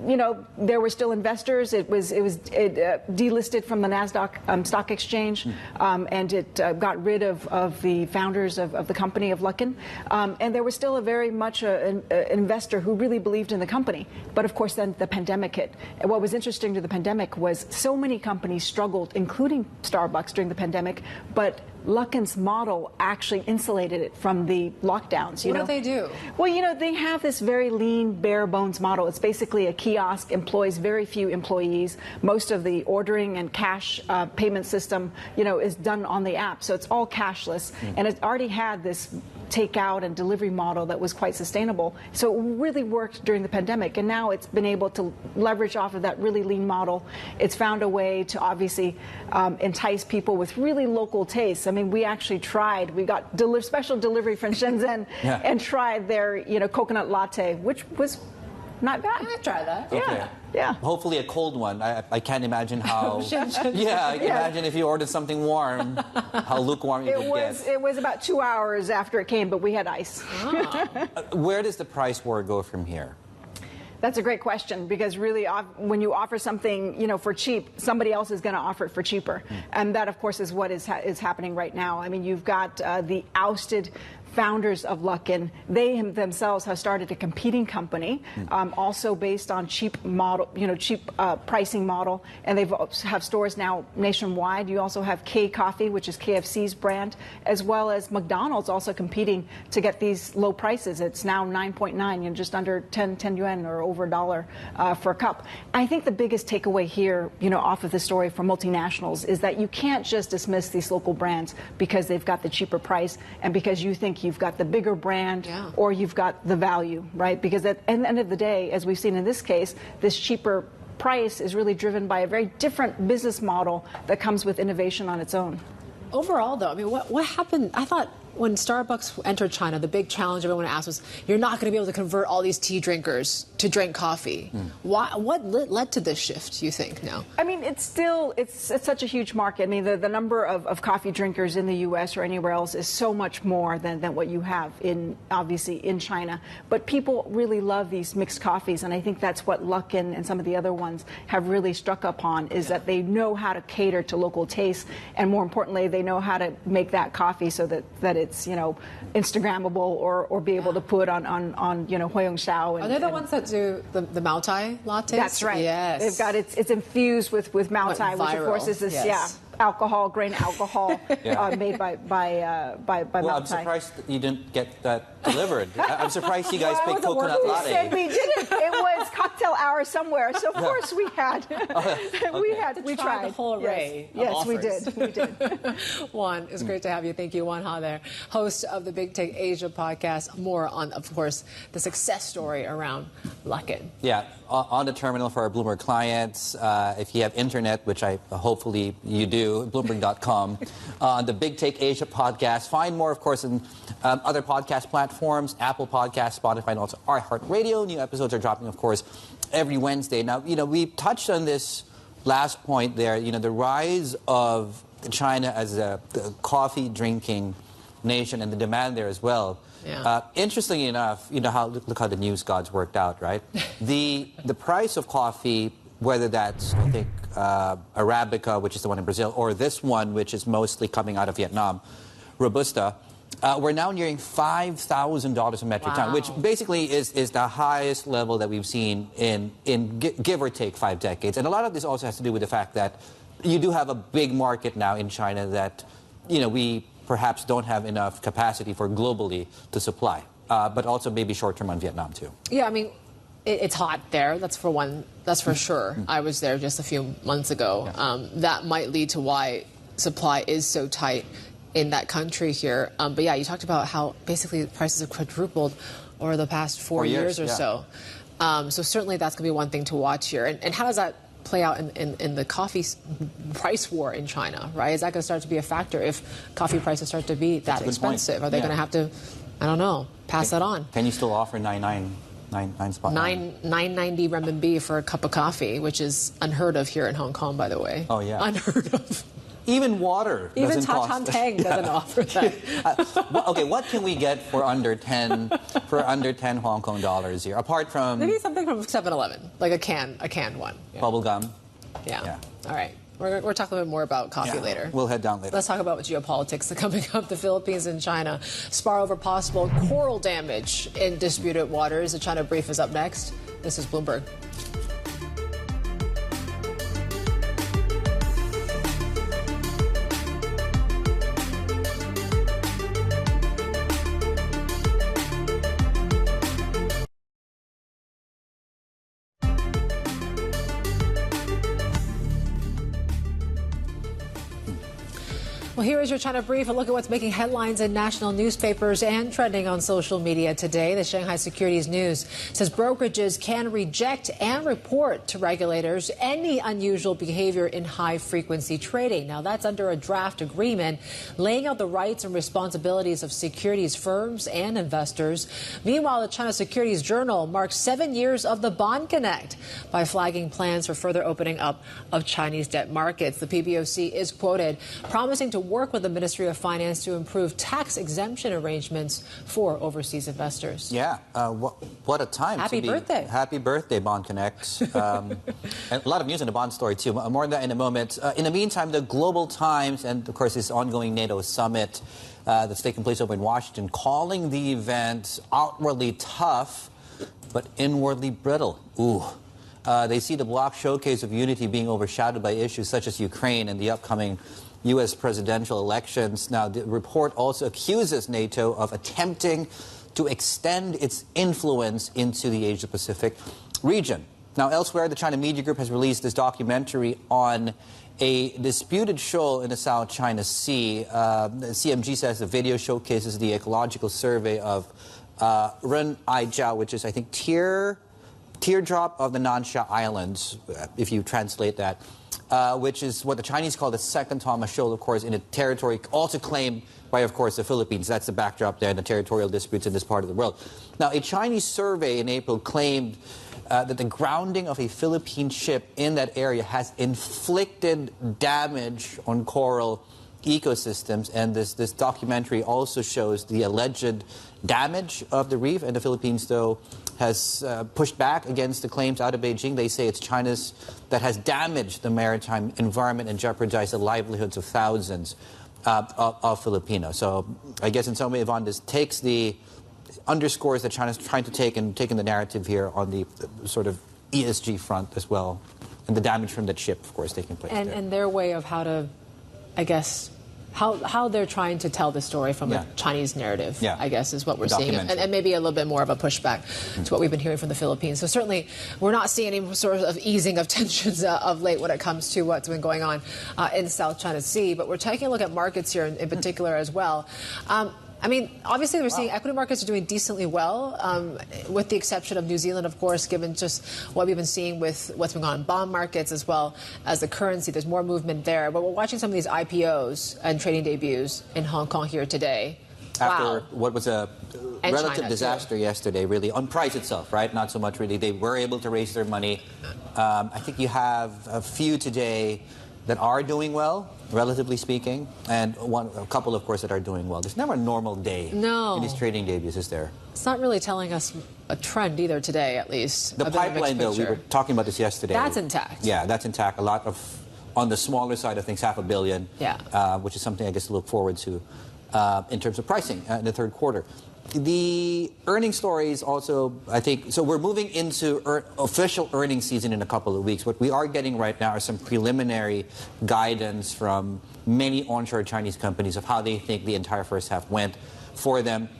there were still investors. It delisted from the NASDAQ stock exchange, and it got rid of the founders of the company, of Luckin. And there was still a very much an investor who really believed in the company. But, of course, then the pandemic hit. And what was interesting to the pandemic was so many companies struggled, including Starbucks during the pandemic, but Luckin's model actually insulated it from the lockdowns. What do they do? Well, they have this very lean, bare bones model. It's basically a kiosk, employs very few employees. Most of the ordering and cash payment system, is done on the app. So it's all cashless. And it already had this takeout and delivery model that was quite sustainable. So it really worked during the pandemic. And now it's been able to leverage off of that really lean model. It's found a way to obviously entice people with really local tastes. I mean, we actually tried. We got special delivery from Shenzhen and tried their, coconut latte, which was not bad. I tried that. Yeah. Yeah. Hopefully a cold one. I can't imagine how. I can imagine if you ordered something warm, how lukewarm it would get. It was about 2 hours after it came, but we had ice. Where does the price war go from here? That's a great question, because really when you offer something, for cheap, somebody else is going to offer it for cheaper. And that, of course, is what is happening right now. I mean, you've got the ousted founders of Luckin. They themselves have started a competing company, also based on cheap pricing model, and they have stores now nationwide. You also have K Coffee, which is KFC's brand, as well as McDonald's also competing to get these low prices. It's now 9.9, just under 10 yuan or over $1 for a cup. I think the biggest takeaway here, off of the story for multinationals is that you can't just dismiss these local brands because they've got the cheaper price and because you think you've got the bigger brand or you've got the value, right? Because at the end of the day, as we've seen in this case, this cheaper price is really driven by a very different business model that comes with innovation on its own. Overall, though, I mean, what happened? I thought when Starbucks entered China, the big challenge everyone asked was, you're not going to be able to convert all these tea drinkers to drink coffee. What led to this shift, you think, now? I mean, it's such a huge market. I mean, the number of coffee drinkers in the U.S. or anywhere else is so much more than what you have obviously in China. But people really love these mixed coffees, and I think that's what Luckin and some of the other ones have really struck upon, is that they know how to cater to local tastes, and more importantly, they know how to make that coffee so that it's, Instagrammable or be able to put on Huayong Shao. Are they the ones that do the Maotai lattes? That's right. Yes. They've got it's infused with Maotai, which of course is this grain alcohol made by Well, I'm surprised that you didn't get that delivered. I'm surprised you guys picked coconut latte. Said we didn't. It was cocktail hour somewhere, so of course we had. We tried the whole array. Yes, we did. Juan, it's great to have you. Thank you, Juan Ha there, host of the Big Take Asia podcast. More on, of course, the success story around Luckin. Yeah, on the terminal for our Bloomberg clients. If you have internet, which hopefully you do, Bloomberg.com. On the Big Take Asia podcast. Find more, of course, in other podcast platforms, Apple Podcasts, Spotify, and also iHeartRadio. New episodes are dropping, of course, every Wednesday. Now, we touched on this last point there, the rise of China as a coffee drinking nation and the demand there as well. Yeah. Interestingly enough, look how the news gods worked out, right? The price of coffee, whether that's, I think, Arabica, which is the one in Brazil, or this one, which is mostly coming out of Vietnam, Robusta, we're now nearing $5,000 a metric ton, which basically is the highest level that we've seen in give or take 5 decades. And a lot of this also has to do with the fact that you do have a big market now in China that, we perhaps don't have enough capacity for globally to supply, but also maybe short-term on Vietnam, too. Yeah, I mean, it's hot there. That's for sure. I was there just a few months ago. Yeah. That might lead to why supply is so tight in that country here. But yeah, you talked about how basically prices have quadrupled over the past 4 years or so. So certainly that's going to be one thing to watch here. And how does that play out in the coffee price war in China, right? Is that going to start to be a factor if coffee prices start to be that expensive? Are they going to have to, I don't know, pass that on? Can you still offer 9.90 renminbi for a cup of coffee, which is unheard of here in Hong Kong, by the way. Oh, yeah. Unheard of. Even water Even doesn't cost. Tang doesn't offer that. Okay, what can we get for under 10 Hong Kong dollars here? Apart from maybe something from 7-Eleven, like a canned one. Yeah. Bubble gum. Yeah. All right. We're talking a bit more about coffee later. We'll head down later. Let's talk about geopolitics coming up. The Philippines and China spar over possible coral damage in disputed waters. The China brief is up next. This is Bloomberg. Well, here is your China brief. A look at what's making headlines in national newspapers and trending on social media today. The Shanghai Securities News says brokerages can reject and report to regulators any unusual behavior in high-frequency trading. Now, that's under a draft agreement laying out the rights and responsibilities of securities firms and investors. Meanwhile, the China Securities Journal marks 7 years of the Bond Connect by flagging plans for further opening up of Chinese debt markets. The PBOC is quoted promising to work with the Ministry of Finance to improve tax exemption arrangements for overseas investors. Yeah, what a time. Happy birthday. Happy birthday, Bond Connect. And a lot of news in the bond story, too. More on that in a moment. In the meantime, the Global Times and, of course, this ongoing NATO summit that's taking place over in Washington, calling the event outwardly tough, but inwardly brittle. Ooh. They see the bloc showcase of unity being overshadowed by issues such as Ukraine and the upcoming U.S. presidential elections. Now, the report also accuses NATO of attempting to extend its influence into the Asia-Pacific region. Now, elsewhere, the China Media Group has released this documentary on a disputed shoal in the South China Sea. The CMG says the video showcases the ecological survey of Ren Ai Jiao, which is, I think, teardrop of the Nansha Islands, if you translate that. which is what the Chinese call the second Thomas Shoal, of course, in a territory also claimed by, of course, the Philippines. That's the backdrop there, and the territorial disputes in this part of the world. Now, a Chinese survey in April claimed that the grounding of a Philippine ship in that area has inflicted damage on coral ecosystems, and this documentary also shows the alleged damage of the reef, and the Philippines, though, has pushed back against the claims out of Beijing. They say it's China's that has damaged the maritime environment and jeopardized the livelihoods of thousands of Filipinos. So I guess in some way, Yvonne, this underscores that China's trying to taking the narrative here on the sort of ESG front as well, and the damage from that ship, of course, taking place there. And their way of how to, I guess, how they're trying to tell the story from a Chinese narrative, I guess, is what we're seeing. And maybe a little bit more of a pushback to what we've been hearing from the Philippines. So certainly we're not seeing any sort of easing of tensions of late when it comes to what's been going on in the South China Sea. But we're taking a look at markets here in particular as well. I mean, obviously we're seeing equity markets are doing decently well, with the exception of New Zealand, of course, given just what we've been seeing with what's been going on in bond markets as well as the currency. There's more movement there. But we're watching some of these IPOs and trading debuts in Hong Kong here today. After what was a relative disaster yesterday, really, on price itself, right? Not so much really. They were able to raise their money. I think you have a few today that are doing well, relatively speaking, and a couple, of course, that are doing well. There's never a normal day in these trading debuts, is there? It's not really telling us a trend either today, at least. The pipeline, though, we were talking about this yesterday. That's intact. Yeah, that's intact. A lot of, on the smaller side of things, $500 million, which is something I guess to look forward to in terms of pricing in the third quarter. The earnings stories also, I think, so we're moving into official earnings season in a couple of weeks. What we are getting right now are some preliminary guidance from many onshore Chinese companies of how they think the entire first half went for them.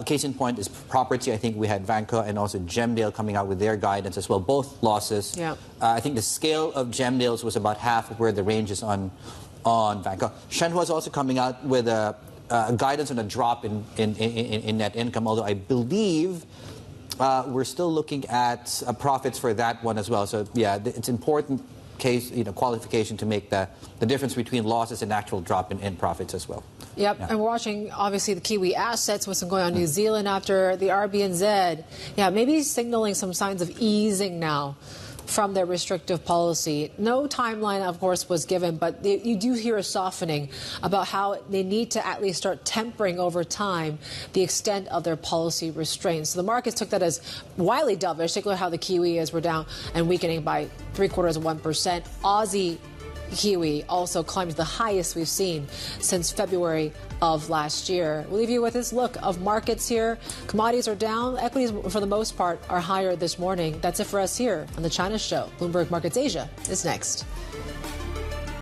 Case in point is property. I think we had Vanke and also Gemdale coming out with their guidance as well, both losses. Yeah. I think the scale of Gemdale's was about half of where the range is on Vanke. Shenhua is also coming out with a guidance on a drop in net income, although I believe we're still looking at profits for that one as well. So yeah, it's important qualification to make the difference between losses and actual drop in profits as well. Yep, and we're watching obviously the Kiwi assets, what's going on in New Zealand after the RBNZ. Yeah, maybe signaling some signs of easing now from their restrictive policy. No timeline, of course, was given, but you do hear a softening about how they need to at least start tempering over time the extent of their policy restraints. So the markets took that as wildly dovish, particularly how the Kiwis were down and weakening by 0.75%. Aussie Kiwi also climbed to the highest we've seen since February of last year. We'll leave you with this look of markets here. Commodities are down. Equities, for the most part, are higher this morning. That's it for us here on the China Show. Bloomberg Markets Asia is next.